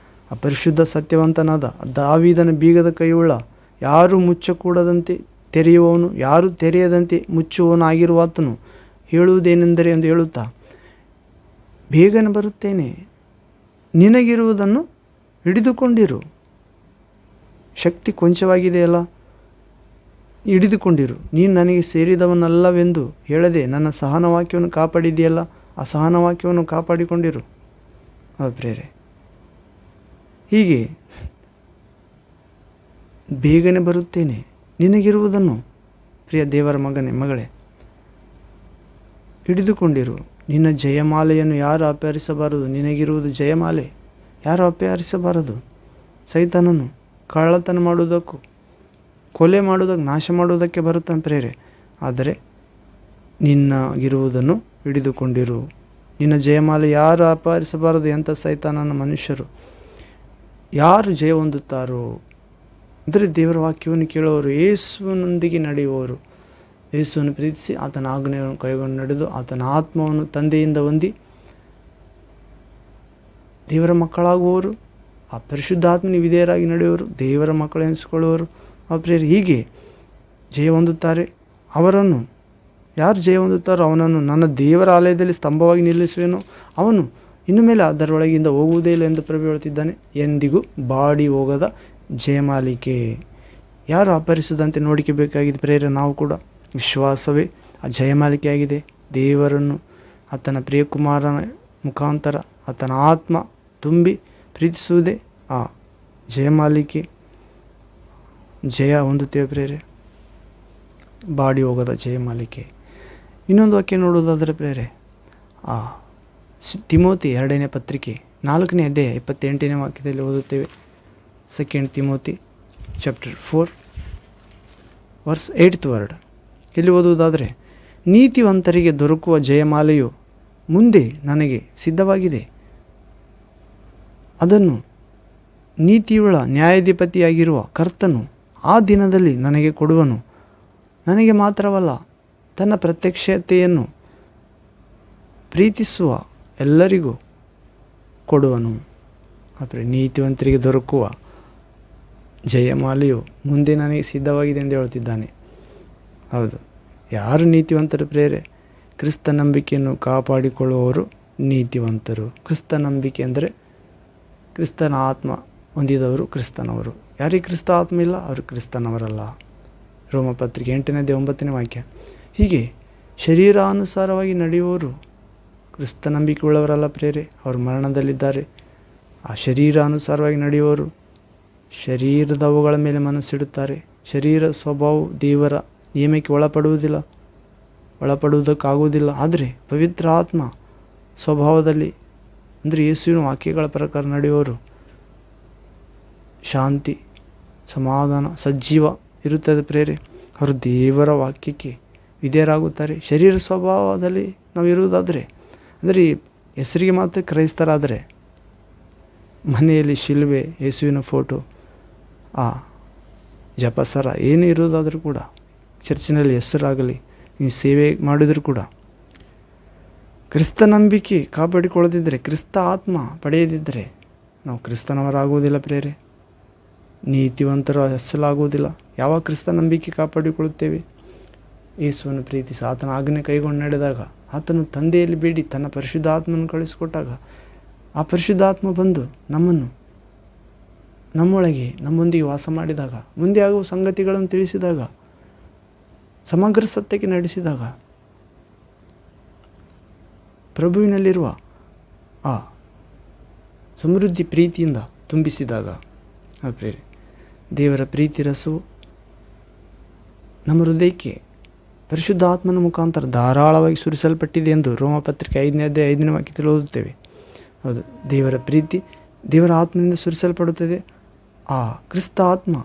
ಆ ಪರಿಶುದ್ಧ ಸತ್ಯವಂತನಾದ ದಾವೀದನ ಬೀಗದ ಕೈಯುಳ್ಳ, ಯಾರು ಮುಚ್ಚಕೂಡದಂತೆ ತೆರೆಯುವವನು, ಯಾರು ತೆರೆಯದಂತೆ ಮುಚ್ಚುವವನಾಗಿರುವಾತನು ಹೇಳುವುದೇನೆಂದರೆ ಎಂದು ಹೇಳುತ್ತಾ, ಬೇಗನೆ ಬರುತ್ತೇನೆ, ನಿನಗಿರುವುದನ್ನು ಹಿಡಿದುಕೊಂಡಿರು. ಶಕ್ತಿ ಕೊಂಚವಾಗಿದೆಯಲ್ಲ, ಹಿಡಿದುಕೊಂಡಿರು. ನೀನು ನನಗೆ ಸೇರಿದವನಲ್ಲವೆಂದು ಹೇಳದೆ ನನ್ನ ಸಹನ ವಾಕ್ಯವನ್ನು ಕಾಪಾಡಿದೆಯಲ್ಲ, ಆ ಸಹನ ವಾಕ್ಯವನ್ನು ಕಾಪಾಡಿಕೊಂಡಿರು. ಪ್ರೇರೆ, ಹೀಗೆ ಬೇಗನೆ ಬರುತ್ತೇನೆ, ನಿನಗಿರುವುದನ್ನು ಪ್ರಿಯ ದೇವರ ಮಗಳೇ ಹಿಡಿದುಕೊಂಡಿರು. ನಿನ್ನ ಜಯಮಾಲೆಯನ್ನು ಯಾರು ಅಪಹರಿಸಬಾರದು. ನಿನಗಿರುವುದು ಜಯಮಾಲೆ, ಯಾರು ಅಪಹರಿಸಬಾರದು. ಸೈತಾನನು ಕಳ್ಳತನ ಮಾಡುವುದಕ್ಕೂ ಕೊಲೆ ಮಾಡುವುದಕ್ಕೆ, ನಾಶ ಮಾಡುವುದಕ್ಕೆ ಬರುತ್ತಾನೆ ಪ್ರೇರೆ. ಆದರೆ ನಿನ್ನಗಿರುವುದನ್ನು ಹಿಡಿದುಕೊಂಡಿರು. ನಿನ್ನ ಜಯಮಾಲೆ ಯಾರು ಅಪಹರಿಸಬಾರದು. ಎಂಥ ಸೈತಾನನ ಮನುಷ್ಯರು ಯಾರು ಜಯ ಹೊಂದುತ್ತಾರೋ ಅಂದರೆ ದೇವರ ವಾಕ್ಯವನ್ನು ಕೇಳುವವರು, ಯೇಸುವಿನೊಂದಿಗೆ ನಡೆಯುವವರು, ಯೇಸುವನ್ನು ಪ್ರೀತಿಸಿ ಆತನ ಆಜ್ಞೆಯನ್ನು ಕೈಗೊಂಡು ನಡೆದು ಆತನ ಆತ್ಮವನ್ನು ತಂದೆಯಿಂದ ಹೊಂದಿ ದೇವರ ಮಕ್ಕಳಾಗುವವರು, ಆ ಪರಿಶುದ್ಧಾತ್ಮನ ವಿಧೇಯರಾಗಿ ನಡೆಯುವರು, ದೇವರ ಮಕ್ಕಳು ಎನಿಸಿಕೊಳ್ಳುವರು. ಪ್ರೇರೆ, ಹೀಗೆ ಜಯ ಹೊಂದುತ್ತಾರೆ. ಅವರನ್ನು ಯಾರು ಜಯ ಹೊಂದುತ್ತಾರೋ ಅವನನ್ನು ನನ್ನ ದೇವರ ಆಲಯದಲ್ಲಿ ಸ್ತಂಭವಾಗಿ ನಿಲ್ಲಿಸುವೆನು, ಅವನು ಇನ್ನು ಮೇಲೆ ಅದರೊಳಗಿಂದ ಹೋಗುವುದೇ ಇಲ್ಲ ಎಂದು ಪ್ರಭು ಹೇಳುತ್ತಿದ್ದಾನೆ. ಎಂದಿಗೂ ಬಾಡಿ ಹೋಗದ ಜಯಮಾಲಿಕೆ ಯಾರು ಅಪಹರಿಸದಂತೆ ನೋಡಿಕಬೇಕಾಗಿದೆ ಪ್ರೇರೆ. ನಾವು ಕೂಡ ವಿಶ್ವಾಸವೇ ಆ ಜಯಮಾಲಿಕೆಯಾಗಿದೆ. ದೇವರನ್ನು ಆತನ ಪ್ರಿಯಕುಮಾರನ ಮುಖಾಂತರ ಆತನ ಆತ್ಮ ತುಂಬಿ ಪ್ರೀತಿಸುವುದೇ ಆ ಜಯಮಾಲಿಕೆ. ಜಯ ಹೊಂದುತ್ತೇವೆ ಪ್ರೇರೆ, ಬಾಡಿ ಹೋಗದ ಜಯಮಾಲಿಕೆ. ಇನ್ನೊಂದು ವಾಕ್ಯ ನೋಡುವುದಾದರೆ ಪ್ರೇರೆ, ಆ ತಿಮೋತಿ 2ನೇ ಪತ್ರಿಕೆ 4ನೇ ಅಧ್ಯಾಯ 28ನೇ ವಾಕ್ಯದಲ್ಲಿ ಓದುತ್ತೇವೆ. 2 Timothy chapter 4 verse 8th word. ಇಲ್ಲಿ ಓದುವುದಾದರೆ, ನೀತಿವಂತರಿಗೆ ದೊರಕುವ ಜಯಮಾಲೆಯು ಮುಂದೆ ನನಗೆ ಸಿದ್ಧವಾಗಿದೆ, ಅದನ್ನು ನೀತಿಯುಳ್ಳ ನ್ಯಾಯಾಧಿಪತಿಯಾಗಿರುವ ಕರ್ತನು ಆ ದಿನದಲ್ಲಿ ನನಗೆ ಕೊಡುವನು. ನನಗೆ ಮಾತ್ರವಲ್ಲ, ತನ್ನ ಪ್ರತ್ಯಕ್ಷತೆಯನ್ನು ಪ್ರೀತಿಸುವ ಎಲ್ಲರಿಗೂ ಕೊಡುವನು. ಆದರೆ ನೀತಿವಂತರಿಗೆ ದೊರಕುವ ಜಯಮಾಲೆಯು ಮುಂದೆ ನನಗೆ ಸಿದ್ಧವಾಗಿದೆ ಎಂದು ಹೇಳುತ್ತಿದ್ದಾನೆ. ಹೌದು, ಯಾರು ನೀತಿವಂತರು ಪ್ರೇರೆ? ಕ್ರಿಸ್ತ ನಂಬಿಕೆಯನ್ನು ಕಾಪಾಡಿಕೊಳ್ಳುವವರು ನೀತಿವಂತರು. ಕ್ರಿಸ್ತ ನಂಬಿಕೆ ಅಂದರೆ ಕ್ರಿಸ್ತನ ಆತ್ಮ ಹೊಂದಿದವರು ಕ್ರಿಸ್ತನವರು. ಯಾರಿಗೆ ಕ್ರಿಸ್ತ ಆತ್ಮ ಇಲ್ಲ ಅವರು ಕ್ರಿಸ್ತನವರಲ್ಲ. ರೋಮ ಪತ್ರಿಕೆ 8ನೇ ಅಧ್ಯಾಯ 9ನೇ ವಾಕ್ಯ. ಹೀಗೆ ಶರೀರಾನುಸಾರವಾಗಿ ನಡೆಯುವವರು ಕ್ರಿಸ್ತ ನಂಬಿಕೆ ಉಳ್ಳವರಲ್ಲ ಪ್ರೇರೆ, ಅವರು ಮರಣದಲ್ಲಿದ್ದಾರೆ. ಆ ಶರೀರಾನುಸಾರವಾಗಿ ನಡೆಯುವವರು ಶರೀರದವುಗಳ ಮೇಲೆ ಮನಸ್ಸಿಡುತ್ತಾರೆ. ಶರೀರ ಸ್ವಭಾವವು ದೇವರ ನಿಯಮಕ್ಕೆ ಒಳಪಡುವುದಿಲ್ಲ. ಒಳಪಡುವುದಕ್ಕಾಗುವುದಿಲ್ಲ. ಆದರೆ ಪವಿತ್ರ ಆತ್ಮ ಸ್ವಭಾವದಲ್ಲಿ ಅಂದರೆ ಯೇಸುವಿನ ವಾಕ್ಯಗಳ ಪ್ರಕಾರ ನಡೆಯುವವರು ಶಾಂತಿ, ಸಮಾಧಾನ, ಸಜೀವ ಇರುತ್ತದೆ ಪ್ರೇರೆ. ಅವರು ದೇವರ ವಾಕ್ಯಕ್ಕೆ ವಿಧೇಯರಾಗುತ್ತಾರೆ. ಶರೀರ ಸ್ವಭಾವದಲ್ಲಿ ನಾವು ಇರುವುದಾದರೆ, ಅಂದರೆ ಹೆಸರಿಗೆ ಮಾತ್ರ ಕ್ರೈಸ್ತರಾದರೆ ಮನೆಯಲ್ಲಿ ಶಿಲುಬೆ, ಯೇಸುವಿನ ಫೋಟೋ, ಜಪಸರ ಏನು ಇರುವುದಾದರೂ ಕೂಡ, ಚರ್ಚಿನಲ್ಲಿ ಹೆಸರಾಗಲಿ, ನೀವು ಸೇವೆ ಮಾಡಿದರೂ ಕೂಡ ಕ್ರಿಸ್ತ ನಂಬಿಕೆ ಕಾಪಾಡಿಕೊಳ್ಳದಿದ್ದರೆ, ಕ್ರಿಸ್ತ ಆತ್ಮ ಪಡೆಯದಿದ್ದರೆ ನಾವು ಕ್ರಿಸ್ತನವರಾಗುವುದಿಲ್ಲ ಪ್ರೇರೆ. ನೀತಿವಂತರು ಹೆಸಲಾಗುವುದಿಲ್ಲ. ಯಾವಾಗ ಕ್ರಿಸ್ತ ನಂಬಿಕೆ ಕಾಪಾಡಿಕೊಳ್ಳುತ್ತೇವೆ? ಯೇಸುವನ್ನು ಪ್ರೀತಿಸಿ ಆತನ ಆಜ್ಞೆ ಕೈಗೊಂಡು ನಡೆದಾಗ, ಆತನು ತಂದೆಯಲ್ಲಿ ಬೇಡಿ ತನ್ನ ಪರಿಶುದ್ಧಾತ್ಮನ್ನು ಕಳಿಸಿಕೊಟ್ಟಾಗ, ಆ ಪರಿಶುದ್ಧಾತ್ಮ ಬಂದು ನಮ್ಮೊಳಗೆ ನಮ್ಮೊಂದಿಗೆ ವಾಸ ಮಾಡಿದಾಗ, ಮುಂದೆ ಆಗುವ ಸಂಗತಿಗಳನ್ನು ತಿಳಿಸಿದಾಗ, ಸಮಗ್ರ ಸತ್ಯಕ್ಕೆ ನಡೆಸಿದಾಗ, ಪ್ರಭುವಿನಲ್ಲಿರುವ ಆ ಸಮೃದ್ಧಿ ಪ್ರೀತಿಯಿಂದ ತುಂಬಿಸಿದಾಗ, ಪ್ರೇರೆ ದೇವರ ಪ್ರೀತಿ ರಸವು ನಮ್ಮ ಹೃದಯಕ್ಕೆ ಪರಿಶುದ್ಧಾತ್ಮನ ಮುಖಾಂತರ ಧಾರಾಳವಾಗಿ ಸುರಿಸಲ್ಪಟ್ಟಿದೆ ಎಂದು ರೋಮಪತ್ರಿಕೆ 5ನೇ ಅಧ್ಯಾಯ 5ನೇ ವಾಕ್ಯದಲ್ಲಿ ಓದುತ್ತೇವೆ. ಹೌದು, ದೇವರ ಪ್ರೀತಿ ದೇವರ ಆತ್ಮನಿಂದ ಸುರಿಸಲ್ಪಡುತ್ತದೆ. ಆ ಕ್ರಿಸ್ತ ಆತ್ಮ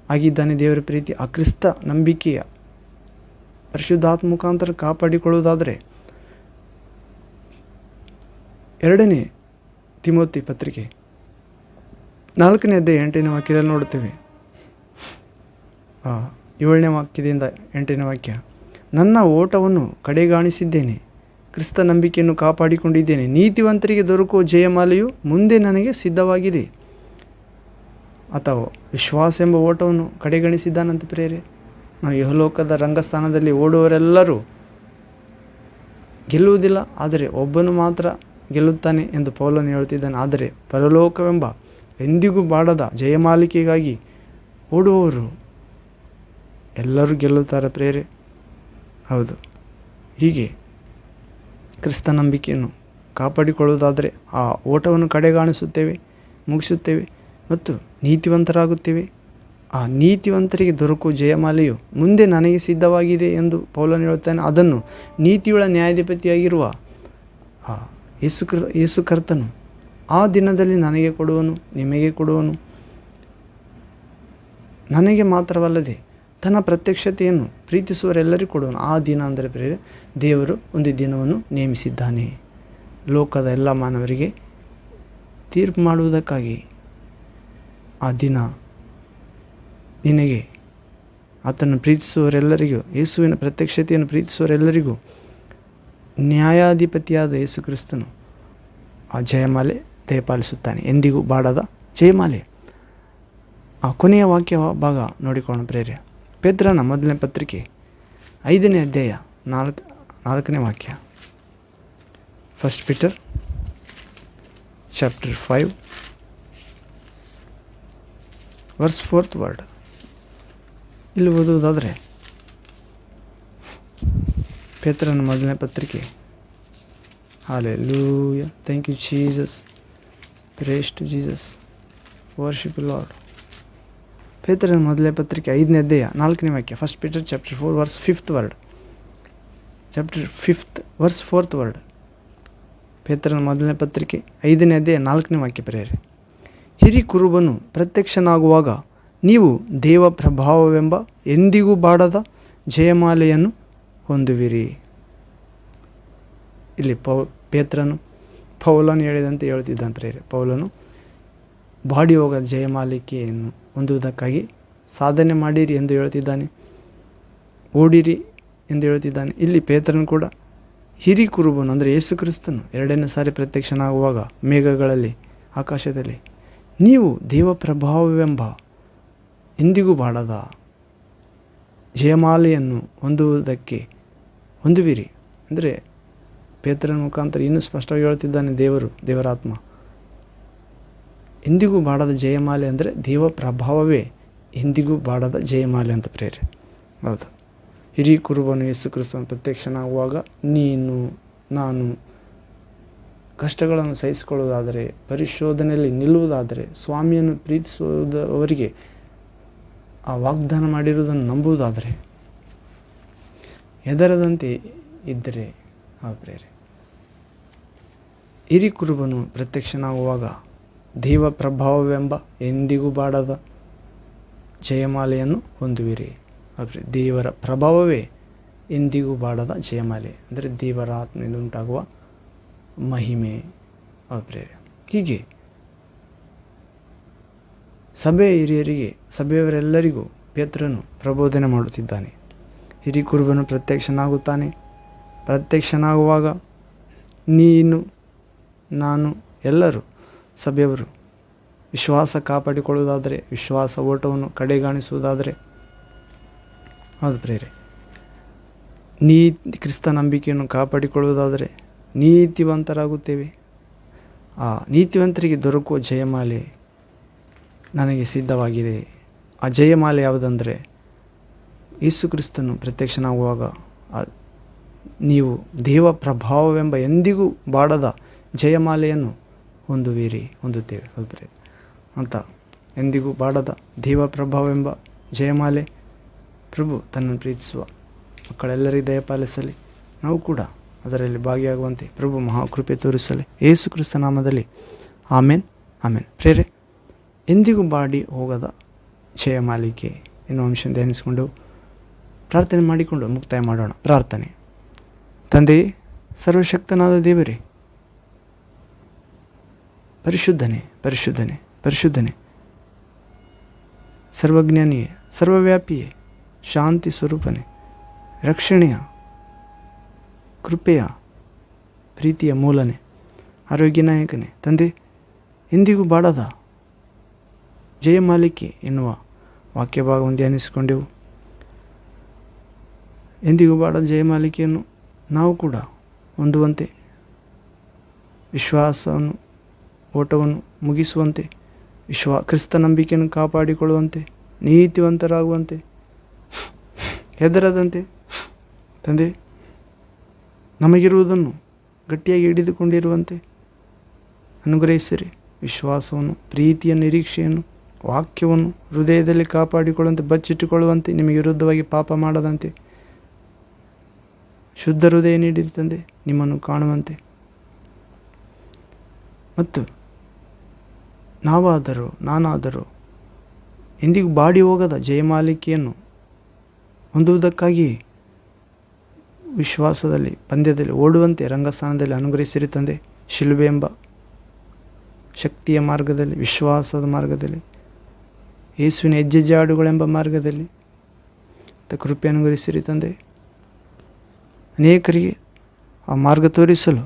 ಆಗಿದ್ದಾನೆ ದೇವರ ಪ್ರೀತಿ. ಆ ಕ್ರಿಸ್ತ ನಂಬಿಕೆಯ ಪರಿಶುದ್ಧಾತ್ಮ ಮುಖಾಂತರ ಕಾಪಾಡಿಕೊಳ್ಳುವುದಾದರೆ, 2ನೇ ತಿಮೋತಿ ಪತ್ರಿಕೆ 4ನೇ ಅಧ್ಯಾಯ 8ನೇ ವಾಕ್ಯದಲ್ಲಿ ನೋಡುತ್ತೇವೆ. 7ನೇ ವಾಕ್ಯದಿಂದ 8ನೇ ವಾಕ್ಯ, ನನ್ನ ಓಟವನ್ನು ಕಡೆಗಾಣಿಸಿದ್ದೇನೆ, ಕ್ರಿಸ್ತ ನಂಬಿಕೆಯನ್ನು ಕಾಪಾಡಿಕೊಂಡಿದ್ದೇನೆ, ನೀತಿವಂತರಿಗೆ ದೊರಕುವ ಜಯಮಾಲೆಯು ಮುಂದೆ ನನಗೆ ಸಿದ್ಧವಾಗಿದೆ. ಅಥವಾ ವಿಶ್ವಾಸ ಎಂಬ ಓಟವನ್ನು ಕಡೆಗಣಿಸಿದ್ದಾನಂತೆ ಪ್ರೇರೆ. ನಾವು ಯಹಲೋಕದ ರಂಗಸ್ಥಾನದಲ್ಲಿ ಓಡುವವರೆಲ್ಲರೂ ಗೆಲ್ಲುವುದಿಲ್ಲ, ಆದರೆ ಒಬ್ಬನು ಮಾತ್ರ ಗೆಲ್ಲುತ್ತಾನೆ ಎಂದು ಪೌಲನು ಹೇಳ್ತಿದ್ದಾನೆ. ಆದರೆ ಪರಲೋಕವೆಂಬ ಎಂದಿಗೂ ಬಾಡದ ಜಯಮಾಲಿಕೆಗಾಗಿ ಓಡುವವರು ಎಲ್ಲರೂ ಗೆಲ್ಲುತ್ತಾರೆ ಪ್ರೇರೆ. ಹೌದು, ಹೀಗೆ ಕ್ರಿಸ್ತ ನಂಬಿಕೆಯನ್ನು ಕಾಪಾಡಿಕೊಳ್ಳುವುದಾದರೆ ಆ ಓಟವನ್ನು ಕಡೆಗಾಣಿಸುತ್ತೇವೆ, ಮುಗಿಸುತ್ತೇವೆ ಮತ್ತು ನೀತಿವಂತರಾಗುತ್ತೇವೆ. ಆ ನೀತಿವಂತರಿಗೆ ದೊರಕುವ ಜಯಮಾಲೆಯು ಮುಂದೆ ನನಗೆ ಸಿದ್ಧವಾಗಿದೆ ಎಂದು ಪೌಲನು ಹೇಳುತ್ತಾನೆ. ಅದನ್ನು ನೀತಿಯುಳ್ಳ ನ್ಯಾಯಾಧಿಪತಿಯಾಗಿರುವ ಯೇಸು ಕರ್ತನು ಆ ದಿನದಲ್ಲಿ ನನಗೆ ಕೊಡುವನು, ನಿಮಗೆ ಕೊಡುವನು. ನನಗೆ ಮಾತ್ರವಲ್ಲದೆ ತನ್ನ ಪ್ರತ್ಯಕ್ಷತೆಯನ್ನು ಪ್ರೀತಿಸುವರೆಲ್ಲರಿಗೂ ಕೊಡುವನು. ಆ ದಿನ ಅಂದರೆ ಪ್ರೇರೆ, ದೇವರು ಒಂದು ದಿನವನ್ನು ನೇಮಿಸಿದ್ದಾನೆ ಲೋಕದ ಎಲ್ಲ ಮಾನವರಿಗೆ ತೀರ್ಪು ಮಾಡುವುದಕ್ಕಾಗಿ. ಆ ದಿನ ನಿನಗೆ, ಆತನ್ನು ಪ್ರೀತಿಸುವವರೆಲ್ಲರಿಗೂ, ಯೇಸುವಿನ ಪ್ರತ್ಯಕ್ಷತೆಯನ್ನು ಪ್ರೀತಿಸುವವರೆಲ್ಲರಿಗೂ ನ್ಯಾಯಾಧಿಪತಿಯಾದ ಯೇಸು ಕ್ರಿಸ್ತನು ಆ ಜಯಮಾಲೆ ದಯಪಾಲಿಸುತ್ತಾನೆ, ಎಂದಿಗೂ ಬಾಡದ ಜಯಮಾಲೆ. ಆ ಕೊನೆಯ ವಾಕ್ಯ ಭಾಗ ನೋಡಿಕೊಳ್ಳೋಣ ಪ್ರೇರೆ. ಪೇತ್ರನ ಮೊದಲನೇ ಪತ್ರಿಕೆ 5ನೇ ಅಧ್ಯಾಯ 4ನೇ ವಾಕ್ಯ. 1 Peter chapter 5 verse 4th word. ಇಲ್ಲಿ ಓದುವುದಾದರೆ, ಪೇತ್ರನ ಮೊದಲನೇ ಪತ್ರಿಕೆ. Hallelujah. Thank you, Jesus. Praise to Jesus. Worship you, Lord. ಪೇತ್ರನ ಮೊದಲನೇ ಪತ್ರಿಕೆ 5ನೇ ಅಧ್ಯಾಯ 4ನೇ ವಾಕ್ಯ. 1 Peter chapter 4 verse 5th word. Chapter 5th verse 4th word. ಪೇತ್ರನ ಮೊದಲನೇ ಪತ್ರಿಕೆ 5ನೇ ಅಧ್ಯಾಯ 4ನೇ ವಾಕ್ಯ ಪ್ರೇರೆ. ಹಿರಿ ಕುರುಬನು ಪ್ರತ್ಯಕ್ಷನಾಗುವಾಗ ನೀವು ದೇವ ಪ್ರಭಾವವೆಂಬ ಎಂದಿಗೂ ಬಾಡದ ಜಯಮಾಲೆಯನ್ನು ಹೊಂದುವಿರಿ. ಇಲ್ಲಿ ಪೇತ್ರನು ಪೌಲನು ಹೇಳಿದಂತೆ ಹೇಳ್ತಿದ್ದಾನೆ ಪ್ರೇರೆ. ಪೌಲನು ಬಾಡಿ ಹೋಗದ ಜಯಮಾಲಿಕೆಯನ್ನು ಹೊಂದುವುದಕ್ಕಾಗಿ ಸಾಧನೆ ಮಾಡಿರಿ ಎಂದು ಹೇಳ್ತಿದ್ದಾನೆ, ಓಡಿರಿ ಎಂದು ಹೇಳ್ತಿದ್ದಾನೆ. ಇಲ್ಲಿ ಪೇತ್ರನು ಕೂಡ ಹಿರಿ ಕುರುಬನು ಅಂದರೆ ಯೇಸು ಕ್ರಿಸ್ತನು 2ನೇ ಸಾರಿ ಪ್ರತ್ಯಕ್ಷನಾಗುವಾಗ ಮೇಘಗಳಲ್ಲಿ, ಆಕಾಶದಲ್ಲಿ, ನೀವು ದೇವ ಪ್ರಭಾವವೆಂಬ ಎಂದಿಗೂ ಬಾಡದ ಜಯಮಾಲೆಯನ್ನು ಹೊಂದುವಿರಿ ಅಂದರೆ ಪೇತ್ರನ ಮುಖಾಂತರ ಇನ್ನೂ ಸ್ಪಷ್ಟವಾಗಿ ಹೇಳ್ತಿದ್ದಾನೆ ದೇವರಾತ್ಮ. ಎಂದಿಗೂ ಬಾಡದ ಜಯಮಾಲೆ ಅಂದರೆ ದೇವ ಪ್ರಭಾವವೇ ಎಂದಿಗೂ ಬಾಡದ ಜಯಮಾಲೆ ಅಂತ ಪ್ರೇರೆ. ಹೌದು, ಹಿರಿ ಕುರುಬನು ಯೇಸು ಕ್ರಿಸ್ತನ ಪ್ರತ್ಯಕ್ಷನಾಗುವಾಗ ನೀನು ನಾನು ಕಷ್ಟಗಳನ್ನು ಸಹಿಸಿಕೊಳ್ಳುವುದಾದರೆ, ಪರಿಶೋಧನೆಯಲ್ಲಿ ನಿಲ್ಲುವುದಾದರೆ, ಸ್ವಾಮಿಯನ್ನು ಪ್ರೀತಿಸುವುದವರಿಗೆ ಆ ವಾಗ್ದಾನ ಮಾಡಿರುವುದನ್ನು ನಂಬುವುದಾದರೆ ಹೆದರದಂತೆ ಇದ್ದರೆ ಪ್ರೇರೆ. ಹಿರಿ ಕುರುಬನು ಪ್ರತ್ಯಕ್ಷನಾಗುವಾಗ ದೇವ ಪ್ರಭಾವವೆಂಬ ಎಂದಿಗೂ ಬಾಡದ ಜಯಮಾಲೆಯನ್ನು ಹೊಂದುವಿರಿ. ದೇವರ ಪ್ರಭಾವವೇ ಎಂದಿಗೂ ಬಾಡದ ಜಯಮಾಲೆ ಅಂದರೆ ದೇವರ ಆತ್ಮದಿಂದ ಉಂಟಾಗುವ ಮಹಿಮೆ ಪ್ರೇರೆ. ಹೀಗೆ ಸಭೆಯ ಹಿರಿಯರಿಗೆ, ಸಭೆಯವರೆಲ್ಲರಿಗೂ ಪೇತ್ರನು ಪ್ರಬೋಧನೆ ಮಾಡುತ್ತಿದ್ದಾನೆ. ಹಿರಿ ಕುರುಬನು ಪ್ರತ್ಯಕ್ಷನಾಗುತ್ತಾನೆ. ಪ್ರತ್ಯಕ್ಷನಾಗುವಾಗ ನೀನು, ನಾನು, ಎಲ್ಲರೂ ಸಭೆಯವರು ವಿಶ್ವಾಸ ಕಾಪಾಡಿಕೊಳ್ಳುವುದಾದರೆ, ವಿಶ್ವಾಸ ಓಟವನ್ನು ಕಡೆಗಾಣಿಸುವುದಾದರೆ, ಹೌದು ಪ್ರೇರೆ, ಕ್ರಿಸ್ತ ನಂಬಿಕೆಯನ್ನು ಕಾಪಾಡಿಕೊಳ್ಳುವುದಾದರೆ ನೀತಿವಂತರಾಗುತ್ತೇವೆ. ಆ ನೀತಿವಂತರಿಗೆ ದೊರಕುವ ಜಯಮಾಲೆ ನನಗೆ ಸಿದ್ಧವಾಗಿದೆ. ಆ ಜಯಮಾಲೆ ಯಾವುದಂದರೆ, ಯೇಸು ಕ್ರಿಸ್ತನು ಪ್ರತ್ಯಕ್ಷನಾಗುವಾಗ ನೀವು ದೇವ ಪ್ರಭಾವವೆಂಬ ಎಂದಿಗೂ ಬಾಡದ ಜಯಮಾಲೆಯನ್ನು ಹೊಂದುತ್ತೇವೆ. ಹೌದು ಅಂತ ಎಂದಿಗೂ ಬಾಡದ ದೇವ ಪ್ರಭಾವವೆಂಬ ಜಯಮಾಲೆ ಪ್ರಭು ತನ್ನನ್ನು ಪ್ರೀತಿಸುವ ಮಕ್ಕಳೆಲ್ಲರಿಗೂ ದಯಪಾಲಿಸಲಿ. ನಾವು ಕೂಡ ಅದರಲ್ಲಿ ಭಾಗಿಯಾಗುವಂತೆ ಪ್ರಭು ಮಹಾಕೃಪೆ ತೋರಿಸಲಿ. ಯೇಸು ಕ್ರಿಸ್ತ ನಾಮದಲ್ಲಿ ಆಮೇನ್, ಆಮೇನ್. ಪ್ರೇರೆ, ಎಂದಿಗೂ ಬಾಡಿ ಹೋಗದ ಜಯಮಾಲಿಕೆ ಎನ್ನುವ ಅಂಶ ಧ್ಯಾನಿಸಿಕೊಂಡು ಪ್ರಾರ್ಥನೆ ಮಾಡಿಕೊಂಡು ಮುಕ್ತಾಯ ಮಾಡೋಣ. ಪ್ರಾರ್ಥನೆ. ತಂದೆಯೇ, ಸರ್ವಶಕ್ತನಾದ ದೇವರೇ, ಪರಿಶುದ್ಧನೇ, ಪರಿಶುದ್ಧನೇ, ಪರಿಶುದ್ಧನೇ, ಸರ್ವಜ್ಞಾನಿಯೇ, ಸರ್ವವ್ಯಾಪಿಯೇ, ಶಾಂತಿ ಸ್ವರೂಪನೇ, ರಕ್ಷಣೆಯ, ಕೃಪೆಯ, ಪ್ರೀತಿಯ ಮೂಲನೇ, ಆರೋಗ್ಯ ನಾಯಕನೇ, ತಂದೆ, ಎಂದಿಗೂ ಬಾಡದ ಜಯಮಾಲಿಕೆ ಎನ್ನುವ ವಾಕ್ಯ ಭಾಗವನ್ನು ಧ್ಯಾನಿಸಿಕೊಂಡೆವು. ಎಂದಿಗೂ ಬಾಡದ ಜಯಮಾಲಿಕೆಯನ್ನು ನಾವು ಕೂಡ ಹೊಂದುವಂತೆ, ವಿಶ್ವಾಸವನ್ನು, ಓಟವನ್ನು ಮುಗಿಸುವಂತೆ, ಕ್ರಿಸ್ತ ನಂಬಿಕೆಯನ್ನು ಕಾಪಾಡಿಕೊಳ್ಳುವಂತೆ, ನೀತಿವಂತರಾಗುವಂತೆ, ಹೆದರದಂತೆ ತಂದೆ ನಮಗಿರುವುದನ್ನು ಗಟ್ಟಿಯಾಗಿ ಹಿಡಿದುಕೊಂಡಿರುವಂತೆ ಅನುಗ್ರಹಿಸಿರಿ. ವಿಶ್ವಾಸವನ್ನು, ಪ್ರೀತಿಯ ನಿರೀಕ್ಷೆಯನ್ನು, ವಾಕ್ಯವನ್ನು ಹೃದಯದಲ್ಲಿ ಕಾಪಾಡಿಕೊಳ್ಳುವಂತೆ, ಬಚ್ಚಿಟ್ಟುಕೊಳ್ಳುವಂತೆ, ನಿಮಗೆ ವಿರುದ್ಧವಾಗಿ ಪಾಪ ಮಾಡದಂತೆ ಶುದ್ಧ ಹೃದಯ ನೀಡಿರಿ ತಂದೆ, ನಿಮ್ಮನ್ನು ಕಾಣುವಂತೆ. ಮತ್ತು ನಾನಾದರೂ ಎಂದಿಗೂ ಬಾಡಿ ಹೋಗದ ಜಯಮಾಲಿಕೆಯನ್ನು ಹೊಂದುವುದಕ್ಕಾಗಿ ವಿಶ್ವಾಸದಲ್ಲಿ, ಪಂದ್ಯದಲ್ಲಿ ಓಡುವಂತೆ ರಂಗಸ್ಥಾನದಲ್ಲಿ ಅನುಗ್ರಹಿಸಿರಿ ತಂದೆ. ಶಿಲುಬೆ ಎಂಬ ಶಕ್ತಿಯ ಮಾರ್ಗದಲ್ಲಿ, ವಿಶ್ವಾಸದ ಮಾರ್ಗದಲ್ಲಿ, ಯೇಸುವಿನ ಹೆಜ್ಜೆಜಾಡುಗಳೆಂಬ ಮಾರ್ಗದಲ್ಲಿ ಕೃಪೆ ಅನುಗ್ರಹಿಸಿರಿ ತಂದೆ. ಅನೇಕರಿಗೆ ಆ ಮಾರ್ಗ ತೋರಿಸಲು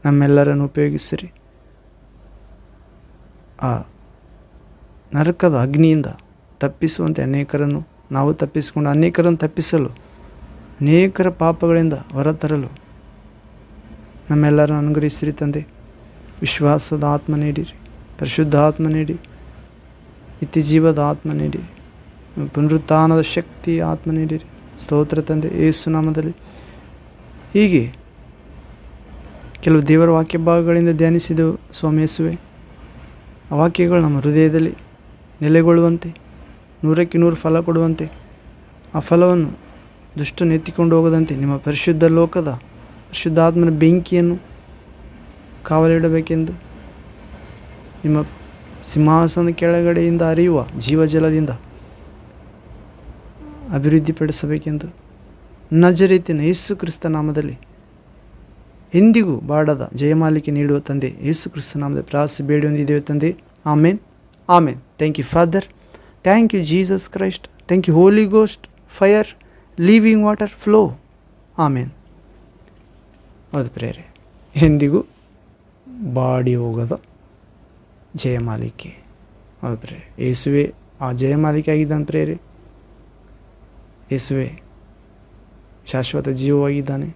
ನಮ್ಮೆಲ್ಲರನ್ನು ಉಪಯೋಗಿಸಿರಿ. ಆ ನರಕದ ಅಗ್ನಿಯಿಂದ ತಪ್ಪಿಸುವಂತೆ ಅನೇಕರನ್ನು ನಾವು ತಪ್ಪಿಸಿಕೊಂಡು ಅನೇಕರನ್ನು ತಪ್ಪಿಸಲು, ಅನೇಕರ ಪಾಪಗಳಿಂದ ಹೊರತರಲು ನಮ್ಮೆಲ್ಲರನ್ನು ಅನುಗ್ರಹಿಸಿರಿ ತಂದೆ. ವಿಶ್ವಾಸದ ಆತ್ಮ ನೀಡಿರಿ, ಪರಿಶುದ್ಧ ಆತ್ಮ ನೀಡಿ, ನಿತ್ಯ ಜೀವದ ಆತ್ಮ ನೀಡಿರಿ, ಪುನರುತ್ಥಾನದ ಶಕ್ತಿ ಆತ್ಮ ನೀಡಿರಿ. ಸ್ತೋತ್ರ ತಂದೆ, ಯೇಸು ನಾಮದಲ್ಲಿ. ಹೀಗೆ ಕೆಲವು ದೇವರ ವಾಕ್ಯ ಭಾಗಗಳಿಂದ ಧ್ಯಾನಿಸಿದೆವು ಸ್ವಾಮಿ ಯೇಸುವೆ. ಆ ವಾಕ್ಯಗಳು ನಮ್ಮ ಹೃದಯದಲ್ಲಿ ನೆಲೆಗೊಳ್ಳುವಂತೆ, 100ಕ್ಕೆ 100 ಫಲ ಕೊಡುವಂತೆ, ಆ ಫಲವನ್ನು ದುಷ್ಟನ್ನು ಎತ್ತಿಕೊಂಡು ಹೋಗದಂತೆ ನಿಮ್ಮ ಪರಿಶುದ್ಧ ಲೋಕದ ಪರಿಶುದ್ಧಾತ್ಮನ ಬೆಂಕಿಯನ್ನು ಕಾವಲಿಡಬೇಕೆಂದು, ನಿಮ್ಮ ಸಿಂಹಾಸನದ ಕೆಳಗಡೆಯಿಂದ ಹರಿಯುವ ಜೀವಜಲದಿಂದ ಅಭಿವೃದ್ಧಿಪಡಿಸಬೇಕೆಂದು ನಜರೇತಿನ ಯೇಸು ಕ್ರಿಸ್ತ ನಾಮದಲ್ಲಿ ಎಂದಿಗೂ ಬಾಡದ ಜಯಮಾಲಿಕೆ ನೀಡುವ ತಂದೆ, ಯೇಸು ಕ್ರಿಸ್ತ ನಾಮದಲ್ಲಿ ಪ್ರಾರ್ಥಿಸಿ ಬೇಡಿ ಹೊಂದಿದ್ದೇವೆ ತಂದೆ. Amen, amen. Thank you father, thank you Jesus Christ, thank you holy ghost, fire, living water flow. Amen. ಹೌದು ಪ್ರೇರೆ, ಎಂದಿಗೂ ಬಾಡಿ ಹೋಗದ ಜಯಮಾಲಿಕೆ. ಹೌದು ಪ್ರೇರೆ, ಯೇಸುವೆ ಆ ಜಯಮಾಲಿಕೆ ಆಗಿದ್ದಾನೆ ಪ್ರೇರೆ. ಯೇಸುವೆ ಶಾಶ್ವತ ಜೀವವಾಗಿದ್ದಾನೆ.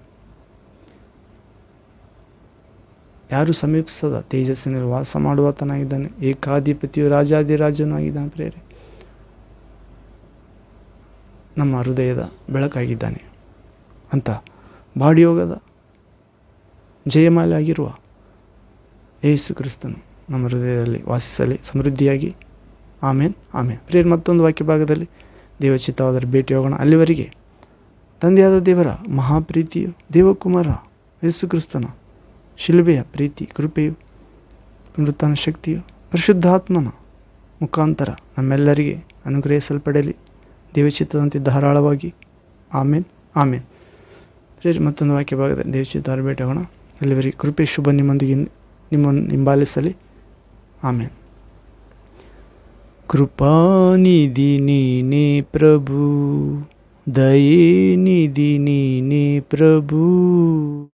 ಯಾರು ಸಮೀಪಿಸದ ತೇಜಸ್ಸಿನಲ್ಲಿ ವಾಸ ಮಾಡುವಾತನಾಗಿದ್ದಾನೆ. ಏಕಾಧಿಪತಿಯು ರಾಜಾದಿರಾಜನೂ ಆಗಿದ್ದಾನೆ ಪ್ರೇರೆ. ನಮ್ಮ ಹೃದಯದ ಬೆಳಕಾಗಿದ್ದಾನೆ ಅಂತ ಬಾಡಿ ಹೋಗದ ಜಯಮಾಲೆ ಆಗಿರುವ ಯೇಸು ಕ್ರಿಸ್ತನು ನಮ್ಮ ಹೃದಯದಲ್ಲಿ ವಾಸಿಸಲಿ ಸಮೃದ್ಧಿಯಾಗಿ. ಆಮೇನ್, ಆಮೇನ್. ಪ್ರೇರೆ, ಮತ್ತೊಂದು ವಾಕ್ಯ ಭಾಗದಲ್ಲಿ ದೇವಚಿತ್ತವಾದರೆ ಭೇಟಿ ಹೋಗೋಣ. ಅಲ್ಲಿವರೆಗೆ ತಂದೆಯಾದ ದೇವರ ಮಹಾಪ್ರೀತಿಯು, ದೇವಕುಮಾರ ಯೇಸು ಕ್ರಿಸ್ತನ ಶಿಲುಬೆಯ ಪ್ರೀತಿ, ಕೃಪೆಯು, ಪುನರುತ್ಥಾನ ಶಕ್ತಿಯು ಪರಿಶುದ್ಧಾತ್ಮನ ಮುಖಾಂತರ ನಮ್ಮೆಲ್ಲರಿಗೆ ಅನುಗ್ರಹಿಸಲ್ಪಡಲಿ, ದೇವಚಿತ್ತದಂತೆ ಧಾರಾಳವಾಗಿ. ಆಮೇನ್ ಆಮೇನ್. ಪ್ರೇರಿ ಮತ್ತೊಂದು ವಾಕ್ಯ ಭಾಗದ ದೇವಚಿತ್ತ ಭೇಟಿ ಆಗೋಣ. ಅಲ್ಲಿವರೆಗೆ ಕೃಪೆ ಶುಭ ನಿಮ್ಮೊಂದಿಗೆ ನಿಮ್ಮನ್ನು ಹಿಂಬಾಲಿಸಲಿ. ಆಮೇನ್. ಕೃಪಾನಿಧಿ ನೀನೇ ಪ್ರಭು, ದಯೆ ನಿಧಿ ನೀನೇ ಪ್ರಭು.